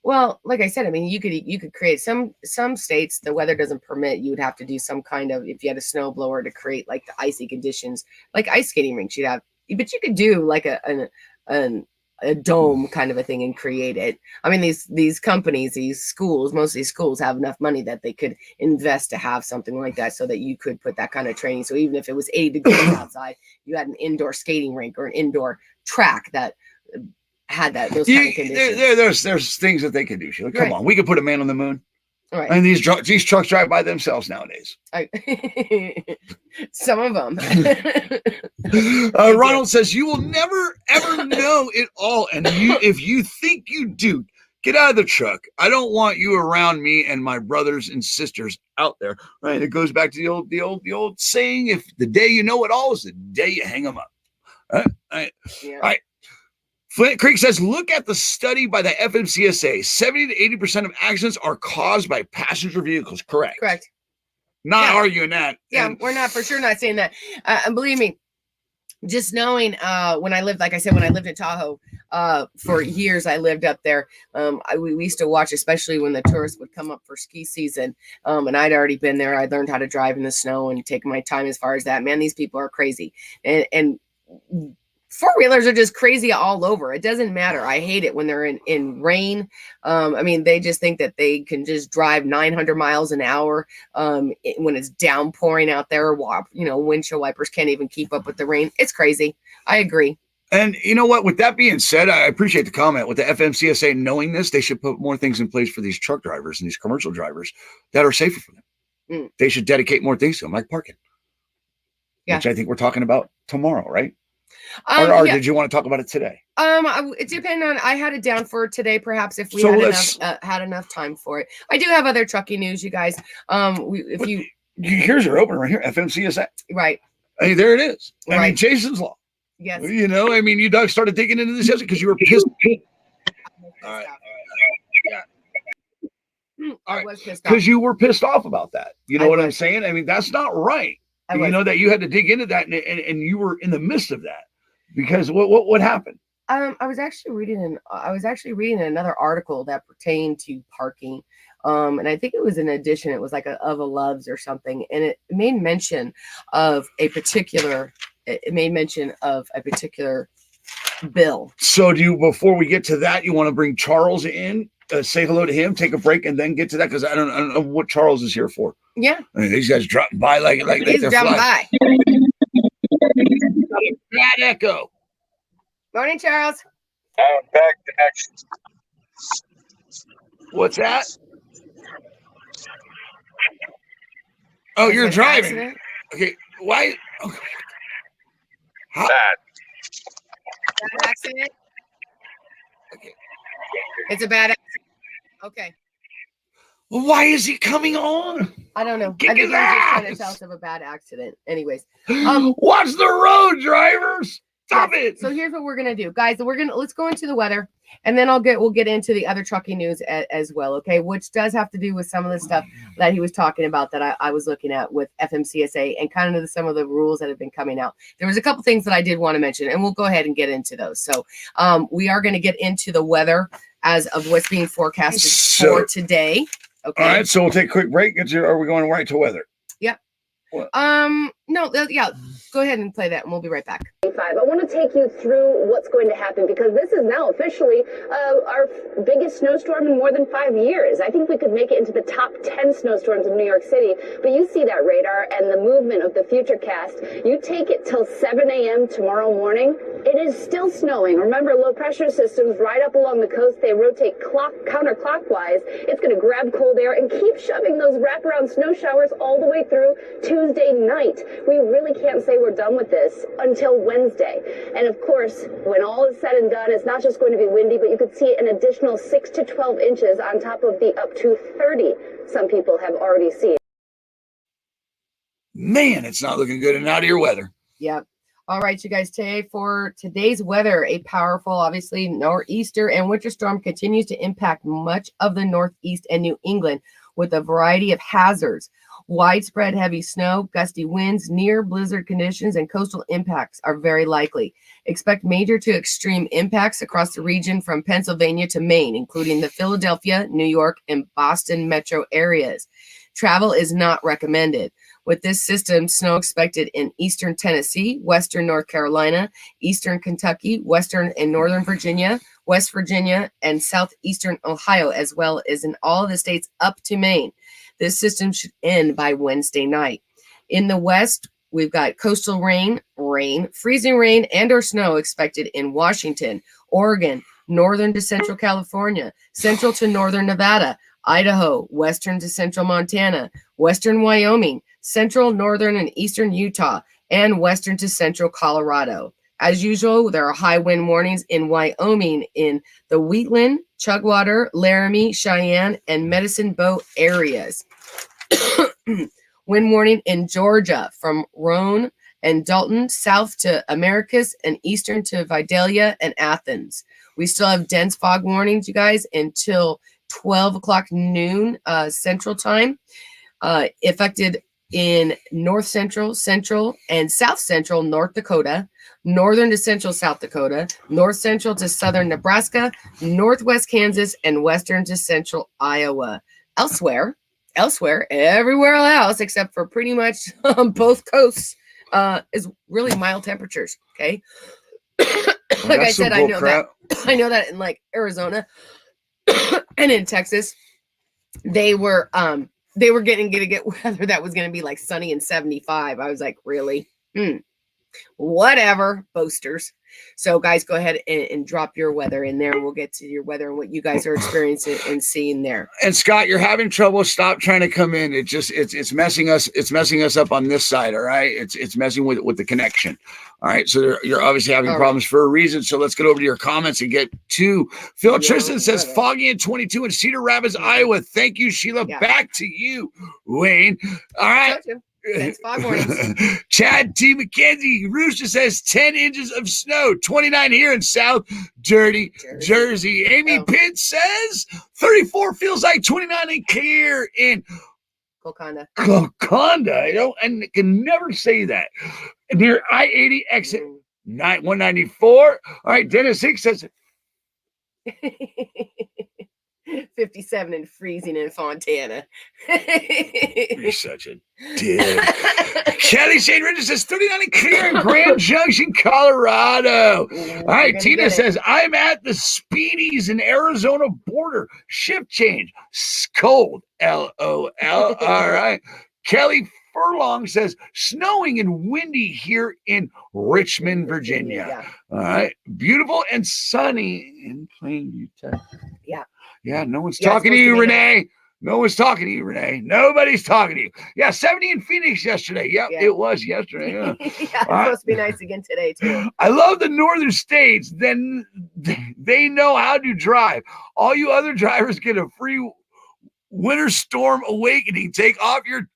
Well, like I said, I mean, you could create some states the weather doesn't permit. You would have to do some kind of, if you had a snow blower to create like the icy conditions, like ice skating rinks. You'd have, but you could do like a dome kind of a thing and create it. I mean, these companies, these schools, most of these schools have enough money that they could invest to have something like that, so that you could put that kind of training. So even if it was 80 degrees outside, you had an indoor skating rink or an indoor track that had those kind of conditions. There's things that they can do. Sheila, come on, we could put a man on the moon. Right. And these trucks drive by themselves nowadays. Some of them. Ronald says, you will never, ever know it all. And if you think you do, get out of the truck. I don't want you around me and my brothers and sisters out there. Right. It goes back to the old saying, if the day you know it all is the day you hang them up. All right. Yeah. All right. Flint Creek says, look at the study by the FMCSA. 70 to 80% of accidents are caused by passenger vehicles. Correct. Not arguing that. Yeah, we're not for sure not saying that. And believe me, just knowing when I lived in Tahoe, for years I lived up there. We used to watch, especially when the tourists would come up for ski season. And I'd already been there. I learned how to drive in the snow and take my time as far as that. Man, these people are crazy. And Four-wheelers are just crazy all over. It doesn't matter. I hate it when they're in rain. I mean, they just think that they can just drive 900 miles an hour when it's downpouring out there. Windshield wipers can't even keep up with the rain. It's crazy. I agree. And you know what? With that being said, I appreciate the comment. With the FMCSA knowing this, they should put more things in place for these truck drivers and these commercial drivers that are safer for them. They should dedicate more things to them, like parking, which I think we're talking about tomorrow, right? Or did you want to talk about it today? It depends on. I had it down for today, perhaps if we had enough time for it. I do have other trucking news, you guys. Here's your opener right here, FMCSA. Right. I mean, there it is. I mean, Jason's Law. Yes. You know, I mean, you Doug started digging into this yesterday because you were pissed. All right. Yeah. All right. Because you were pissed off about that. You know what I'm saying? I mean, that's not right. You know that you had to dig into that, and you were in the midst of that. Because what happened? I was actually reading another article that pertained to parking, and I think it was an edition. It was like of a Loves or something, and it made mention of a particular. It made mention of a particular bill. So, before we get to that, you want to bring Charles in, say hello to him, take a break, and then get to that because I don't know what Charles is here for. Yeah, I mean, these guys dropping by like he's dropping by. Bad echo. Morning, Charles. Back connection. What's that? Oh, you're driving. Accident? Okay. Why? Okay. Bad accident. Okay. It's a bad accident. Okay. Well, why is he coming on? I don't know. I think he was just trying to tell us of a bad accident. Anyways, watch the road, drivers. Stop it. So here's what we're gonna do, guys. Let's go into the weather, and then we'll get into the other trucking news as well. Okay, which does have to do with some of the stuff that he was talking about that I was looking at with FMCSA and kind of some of the rules that have been coming out. There was a couple things that I did want to mention, and we'll go ahead and get into those. So we are going to get into the weather as of what's being forecasted for today. Okay. All right, so we'll take a quick break. Are we going right to weather? Yep. What? No, yeah. Go ahead and play that, and we'll be right back. I want to take you through what's going to happen because this is now officially our biggest snowstorm in more than 5 years. I think we could make it into the top 10 snowstorms in New York City. But you see that radar and the movement of the futurecast. You take it till 7 a.m. tomorrow morning. It is still snowing. Remember, low pressure systems right up along the coast. They rotate counterclockwise. It's going to grab cold air and keep shoving those wraparound snow showers all the way through Tuesday night. We really can't say we're done with this until Wednesday. And of course, when all is said and done, it's not just going to be windy, but you could see an additional 6 to 12 inches on top of the up to 30 some people have already seen. Man, it's not looking good in out of your weather. Yep. All right, you guys, for today's weather, a powerful, obviously, nor'easter and winter storm continues to impact much of the Northeast and New England with a variety of hazards. Widespread heavy snow, gusty winds, near blizzard conditions, and coastal impacts are very likely. Expect major to extreme impacts across the region from Pennsylvania to Maine, including the Philadelphia, New York, and Boston metro areas. Travel is not recommended. With this system, snow expected in eastern Tennessee, western North Carolina, eastern Kentucky, western and northern Virginia, West Virginia, and southeastern Ohio, as well as in all of the states up to Maine. This system should end by Wednesday night. In the west, we've got coastal rain, freezing rain, and or snow expected in Washington, Oregon, northern to central California, central to northern Nevada, Idaho, western to central Montana, western Wyoming, central, northern, and eastern Utah, and western to central Colorado. As usual, there are high wind warnings in Wyoming in the Wheatland, Chugwater, Laramie, Cheyenne, and Medicine Bow areas. Wind warning in Georgia from Roane and Dalton, south to Americus, and eastern to Vidalia and Athens. We still have dense fog warnings, you guys, until 12 o'clock noon Central Time, affected in north central, central, and south central North Dakota, northern to central South Dakota, north central to southern Nebraska, northwest Kansas, and western to central Iowa. Elsewhere, everywhere else except for pretty much both coasts is really mild temperatures, okay? Like I said, I know that in like Arizona and in Texas, they were getting to get weather that was going to be like sunny and 75. I was like, really? Whatever, boasters. So guys, go ahead and drop your weather in there, and we'll get to your weather and what you guys are experiencing and seeing there. And Scott, you're having trouble. Stop trying to come in. It's messing us up on this side. All right. It's messing with the connection. All right. So you're obviously having problems for a reason. So let's get over to your comments and get to Phil Tristan says foggy and 22 in Cedar Rapids, Iowa. Thank you, Sheila. Back to you, Wayne. All right. Thanks, fog warnings. Chad T. McKenzie Rooster says 10 inches of snow, 29 here in South Dirty Jersey. Amy Pitt says 34 feels like 29 and clear in Golconda. I can never say that. Near I-80 exit 194. All right, Dennis Hicks says 57 and freezing in Fontana. You're such a dick. Kelly Shane Richards says 39 and clear in Grand Junction, Colorado. All right, Tina says, I'm at the Speedies in Arizona border. Shift change. Cold. LOL. All right. Kelly Furlong says, snowing and windy here in Richmond, Virginia. All right. Beautiful and sunny in Plainview, Texas. Yeah, no one's talking to you, Renee. No one's talking to you, Renee. Nobody's talking to you. Yeah, 70 in Phoenix yesterday. Yep, it was yesterday. Yeah, it's supposed to be nice again today, too. I love the northern states. Then they know how to drive. All you other drivers get a free winter storm awakening. Take off your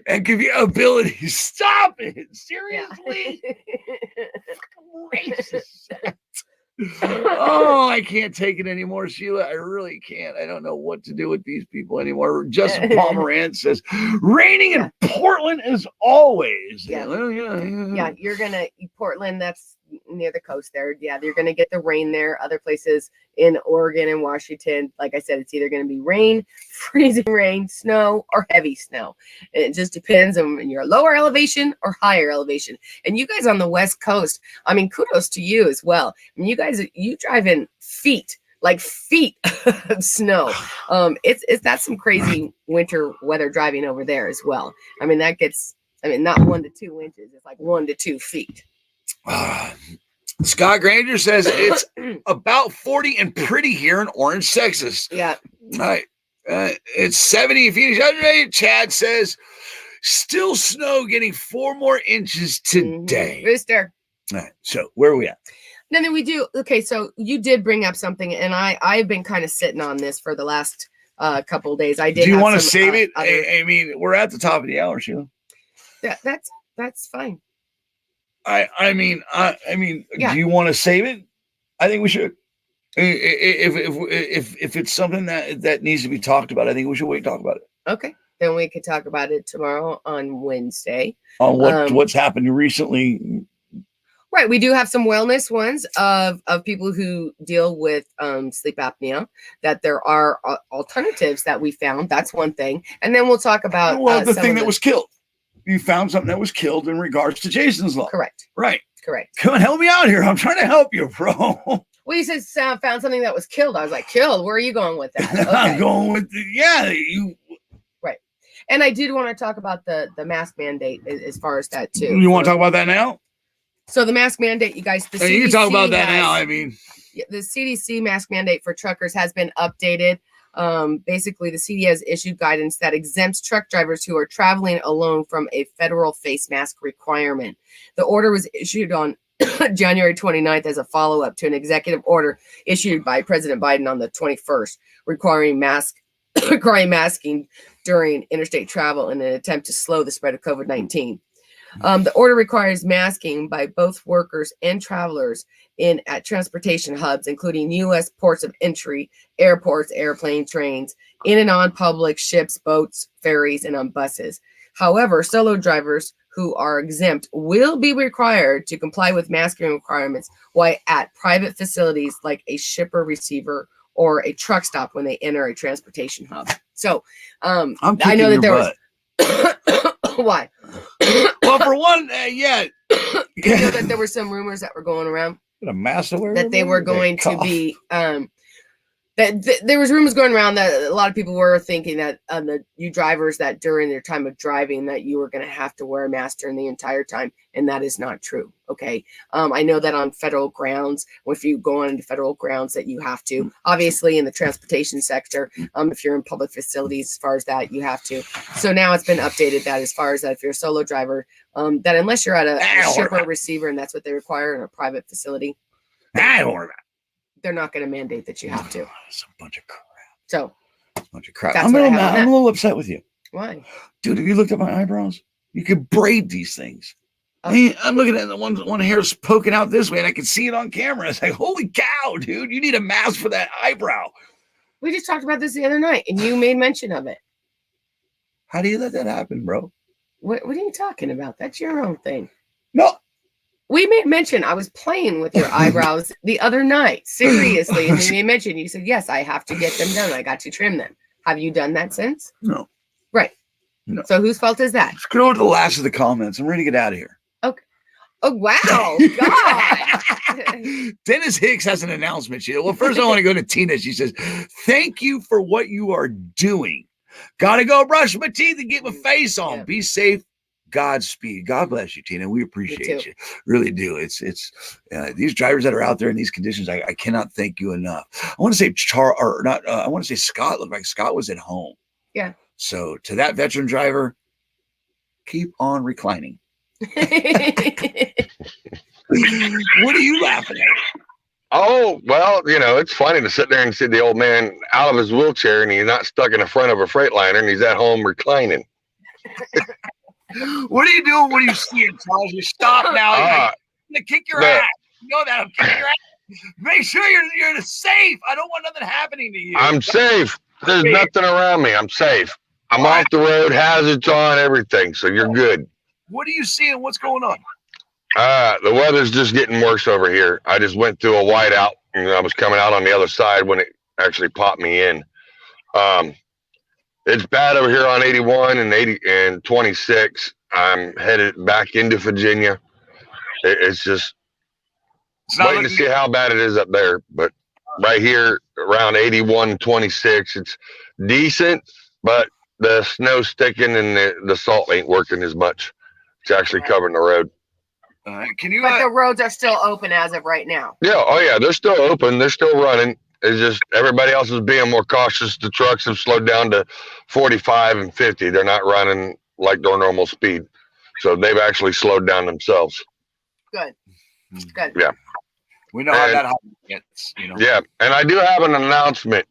and give you abilities. Stop it. Seriously? Racist. Oh, I can't take it anymore, Sheila. I really can't. I don't know what to do with these people anymore. Justin Pomerantz says, raining in Portland as always. Yeah, you're gonna Portland, that's near the coast there. Yeah, you're gonna get the rain there. Other places in Oregon and Washington, like I said, it's either gonna be rain, freezing rain, snow, or heavy snow. It just depends on your lower elevation or higher elevation. And you guys on the West Coast, I mean, kudos to you as well. I mean, you drive in feet of snow. That's some crazy winter weather driving over there as well. I mean, not 1 to 2 inches. It's like 1 to 2 feet. Scott Granger says it's about 40 and pretty here in Orange, Texas. Yeah. All right. It's 70 in Phoenix yesterday. Chad says still snow, getting 4 more inches today. Rooster. All right. So where are we at? And then we do. Okay. So you did bring up something, and I've been kind of sitting on this for the last couple of days. I did. Do you want to save it? I mean, we're at the top of the hour, Sheila. Yeah, that's fine. I mean, do you want to save it? I think we should. If it's something that needs to be talked about, I think we should wait and talk about it. Okay, then we could talk about it tomorrow on Wednesday. On what's happened recently. Right, we do have some wellness ones of people who deal with sleep apnea. That there are alternatives that we found. That's one thing, and then we'll talk about the thing that was killed. You found something that was killed in regards to Jason's Law. Correct. Right. Correct. Come on, help me out here. I'm trying to help you, bro. Well, you said found something that was killed. I was like, killed? Where are you going with that? Okay. I'm going with you. Right. And I did want to talk about the mask mandate as far as that too. You want to talk about that now? So the mask mandate, you guys. You can talk about that now. I mean, the CDC mask mandate for truckers has been updated. Basically, the CD has issued guidance that exempts truck drivers who are traveling alone from a federal face mask requirement. The order was issued on January 29th as a follow-up to an executive order issued by President Biden on the 21st, requiring masking during interstate travel in an attempt to slow the spread of COVID-19. The order requires masking by both workers and travelers at transportation hubs, including U.S. ports of entry, airports, airplane, trains, in and on public ships, boats, ferries, and on buses. However, solo drivers who are exempt will be required to comply with masking requirements while at private facilities like a shipper receiver or a truck stop when they enter a transportation hub. So I know that there was... Why? Well, for one, You know that there were some rumors that were going around A mass alert that they were going to be there was rumors going around that a lot of people were thinking that you drivers that during their time of driving that you were going to have to wear a mask during the entire time, and that is not true. Okay, I know that on federal grounds, if you go on federal grounds, that you have to. Obviously, in the transportation sector, if you're in public facilities, as far as that, you have to. So now it's been updated that as far as that, if you're a solo driver, that unless you're at a shipper or receiver, and that's what they require in a private facility, they're not going to mandate that you have to. It's a bunch of crap. So, I'm a little upset with you. Why? Dude, have you looked at my eyebrows? You can braid these things. I'm looking at the one hair's poking out this way, and I can see it on camera. It's like, holy cow, dude, you need a mask for that eyebrow. We just talked about this the other night, and you made mention of it. How do you let that happen, bro? What are you talking about? That's your own thing. No. We made mention. I was playing with your eyebrows the other night, seriously. And we made mention. You said, yes, I have to get them done. I got to trim them. Have you done that since? No. Right. No. So whose fault is that? Let's go to the last of the comments. I'm ready to get out of here. Okay. Oh, wow. God. Dennis Hicks has an announcement. Well, first I want to go to Tina. She says, thank you for what you are doing. Got to go brush my teeth and get my face on. Yeah. Be safe. Godspeed. God bless you, Tina. We appreciate you. Really do. It's these drivers that are out there in these conditions. I cannot thank you enough. I want to say I want to say Scott looked like Scott was at home. Yeah. So to that veteran driver, keep on reclining. What are you laughing at? Oh, well, it's funny to sit there and see the old man out of his wheelchair and he's not stuck in the front of a Freightliner and he's at home reclining. What are you doing? What are you seeing, Charles? You stop now. I'm gonna kick your ass. You know that. I'm kicking your ass. Make sure you're safe. I don't want nothing happening to you. I'm safe. There's nothing around me. I'm safe. I'm off the road, hazards on, everything. So you're good. What are you seeing? What's going on? The weather's just getting worse over here. I just went through a whiteout and I was coming out on the other side when it actually popped me in. It's bad over here on 81 and 26. I'm headed back into Virginia. It's waiting to see how bad it is up there. But right here around 81 and 26, it's decent, but the snow's sticking and the salt ain't working as much. It's actually covering the road. But the roads are still open as of right now. Yeah. Oh, yeah. They're still open. They're still running. It's just everybody else is being more cautious. The trucks have slowed down to 45 and 50. They're not running like their normal speed. So they've actually slowed down themselves. Good. Good. Yeah. We know how that gets, Yeah. And I do have an announcement.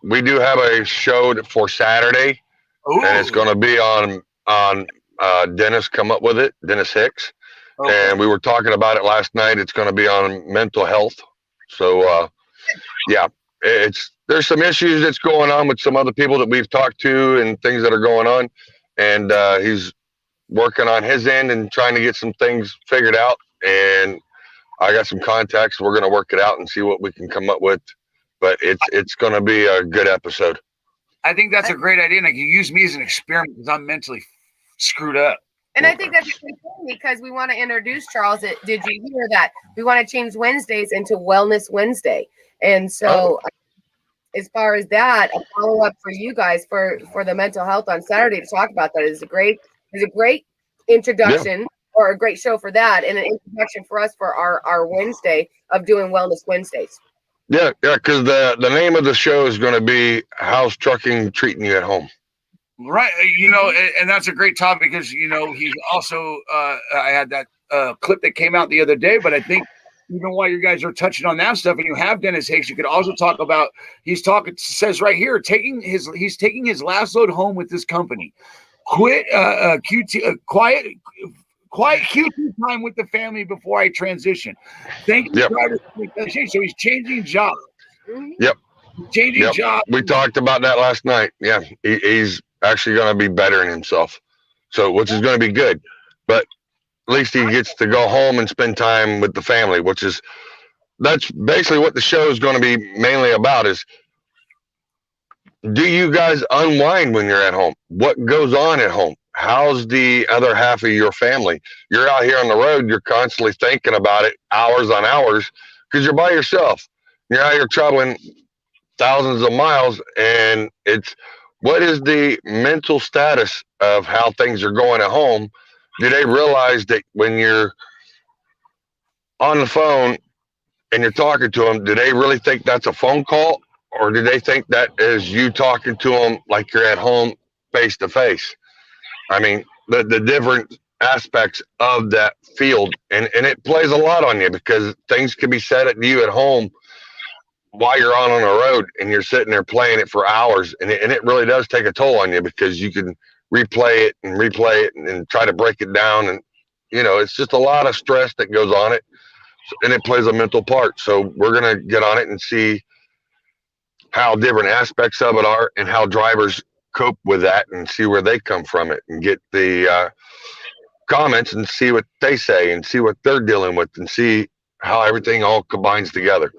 We do have a show for Saturday. Ooh. And it's going to be on Dennis come up with it, Dennis Hicks. Okay. And we were talking about it last night. It's going to be on mental health. So, yeah, there's some issues that's going on with some other people that we've talked to and things that are going on. And he's working on his end and trying to get some things figured out. And I got some contacts. We're going to work it out and see what we can come up with. But it's going to be a good episode. I think that's a great idea. And I can use me as an experiment because I'm mentally screwed up. And I think that's important because we want to introduce Charles. Did you hear that? We want to change Wednesdays into Wellness Wednesday. And so as far as that, a follow-up for you guys for the mental health on Saturday to talk about that is a great introduction or a great show for that and an introduction for us for our Wednesday of doing Wellness Wednesdays. Yeah, because the name of the show is going to be How's Trucking Treating You at Home? Right. And that's a great topic because, he's also, I had that clip that came out the other day, but I think even while you guys are touching on that stuff and you have Dennis Hicks, you could also talk about, says right here, he's taking his last load home with this company. Quiet QT time with the family before I transition. Thank you. Yep. So he's changing jobs. Yep. Changing jobs. We talked about that last night. Yeah. He's actually going to be bettering himself. So, which is going to be good, but at least he gets to go home and spend time with the family, that's basically what the show is going to be mainly about is, do you guys unwind when you're at home? What goes on at home? how's the other half of your family? You're out here on the road, you're constantly thinking about it hours on hours because you're by yourself. You're out here traveling thousands of miles, and it's what is the mental status of how things are going at home? Do they realize that when you're on the phone and you're talking to them, do they really think that's a phone call, or do they think that is you talking to them like you're at home face to face? I mean, the different aspects of that field, and it plays a lot on you because things can be said at you at home while you're on the road and you're sitting there playing it for hours, and it really does take a toll on you because you can replay it and try to break it down, and it's just a lot of stress that goes on it, and it plays a mental part. So we're gonna get on it and see how different aspects of it are and how drivers cope with that and see where they come from it and get the comments and see what they say and see what they're dealing with and see how everything all combines together.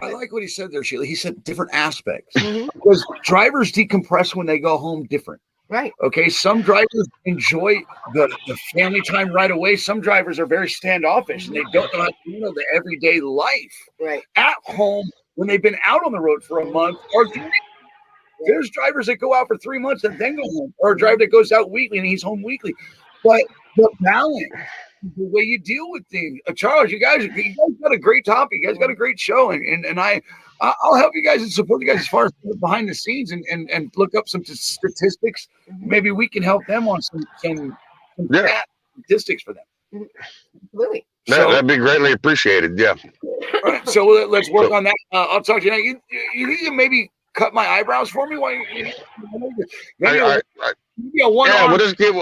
I like what he said there, Sheila. He said different aspects because drivers decompress when they go home different. Right. Okay. Some drivers enjoy the family time right away. Some drivers are very standoffish and they don't know how to handle the everyday life. Right. At home when they've been out on the road for a month or 2 weeks. There's drivers that go out for 3 months and then go home, or a driver that goes out weekly and he's home weekly. But the balance, the way you deal with things. Charles, you guys got a great topic. You guys got a great show, and I'll help you guys and support you guys as far as behind the scenes and look up some statistics. Maybe we can help them on some statistics for them. Absolutely. That'd be greatly appreciated. Yeah. All right, so let's work on that. I'll talk to you now. You can maybe cut my eyebrows for me while maybe a one arm. We'll just give.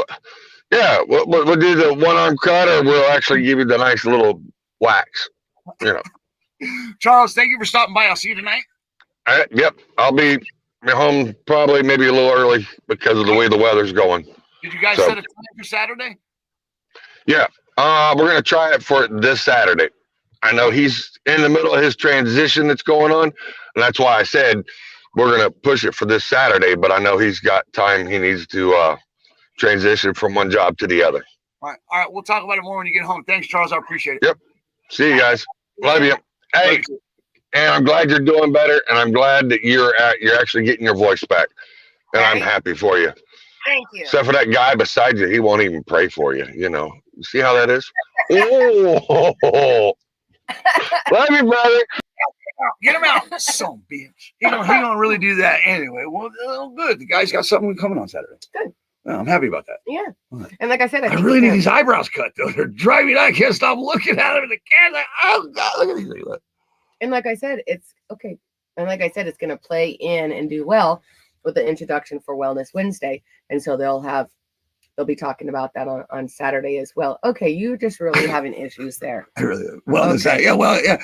Yeah, we'll do the one arm cut, or we'll actually give you the nice little wax. Charles, thank you for stopping by. I'll see you tonight. Yep, I'll be home probably maybe a little early because of the way the weather's going. Did you guys set a time for Saturday? Yeah, we're gonna try it for this Saturday. I know he's in the middle of his transition that's going on, and that's why I said we're gonna push it for this Saturday. But I know he's got time he needs to transition from one job to the other. All right. We'll talk about it more when you get home. Thanks, Charles. I appreciate it. Yep. See you guys. Love you. Hey, and I'm glad you're doing better, and I'm glad that you're actually getting your voice back, and I'm happy for you. Thank you. Except for that guy beside you, he won't even pray for you. See how that is? Oh, love you, brother. Get him out, son bitch. He don't really do that anyway. Well, good. The guy's got something coming on Saturday. Good. Well, I'm happy about that. Yeah. And like I said, I really need these eyebrows cut, though. They're driving. I can't stop looking at them in the camera. Oh, God, look at these things. And like I said, it's okay. And like I said, it's going to play in and do well with the introduction for Wellness Wednesday. And so they'll be talking about that on Saturday as well. Okay, you just really having issues there. I really do. Wellness. Okay. Yeah.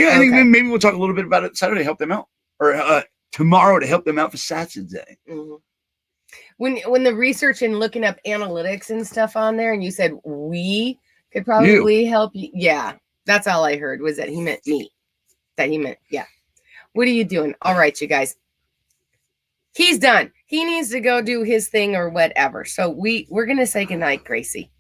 I think maybe we'll talk a little bit about it Saturday, help them out. Or tomorrow to help them out for Saturday. Mm-hmm. When the research and looking up analytics and stuff on there, and you said we could probably help you. Yeah, that's all I heard was that he meant me. Yeah. What are you doing? All right, you guys. He's done. He needs to go do his thing or whatever. So we're gonna say goodnight, Gracie.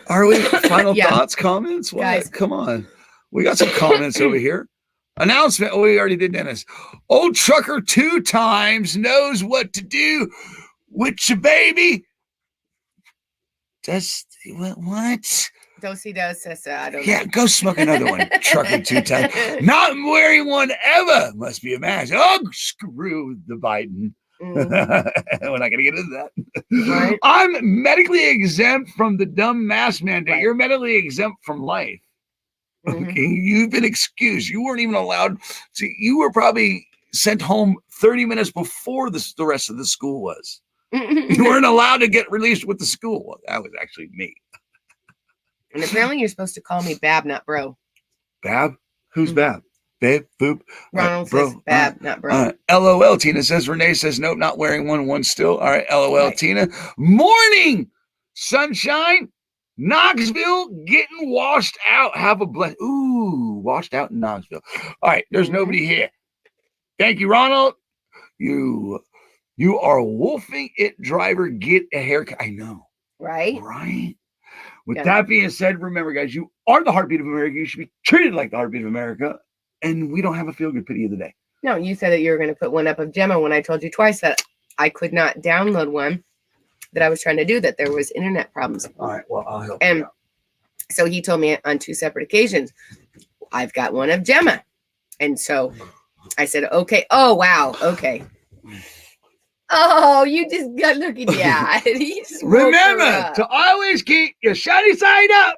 Are we? Final thoughts, comments? What? Guys. Come on. We got some comments over here. Announcement. We already did, Dennis. Old trucker 2 times knows what to do with your baby. What? Dosey does. I don't know. Yeah, go smoke another one. Trucker 2 times. Not wearing one ever. Must be a mask. Oh, screw the Biden. We're not going to get into that. Right. I'm medically exempt from the dumb mask mandate. Right. You're medically exempt from life. Okay, you've been excused. You weren't even allowed to. You were probably sent home 30 minutes before the rest of the school was. You weren't allowed to get released with the school. Well, that was actually me. And apparently you're supposed to call me Bab, not bro. Bab? Who's Bab? Babe? Boop? Ronald says Bab, not bro. LOL, Tina says. Renee says, nope, not wearing one still. All right, LOL, right. Tina. Morning, sunshine. Knoxville getting washed out. Have a blessed. Ooh, washed out in Knoxville. All right, there's nobody here. Thank you, Ronald. You are wolfing it, driver. Get a haircut. I know. Right? Right. With Yeah. that being said, remember, guys, you are the heartbeat of America. You should be treated like the heartbeat of America. And we don't have a feel-good pity of the day. No, you said that you were going to put one up of Gemma when I told you twice that I could not download one that I was trying to do, that there was internet problems. All right, well, I'll help And you out. so he told me on 2 separate occasions, I've got one of Gemma. And so I said, okay. Oh, wow. Okay. Oh, you just got, look at that. Remember to always keep your shiny side up,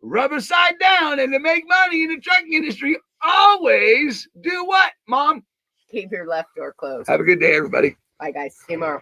rubber side down, and to make money in the trucking industry, always do what, Mom? Keep your left door closed. Have a good day, everybody. Bye, guys. See you tomorrow.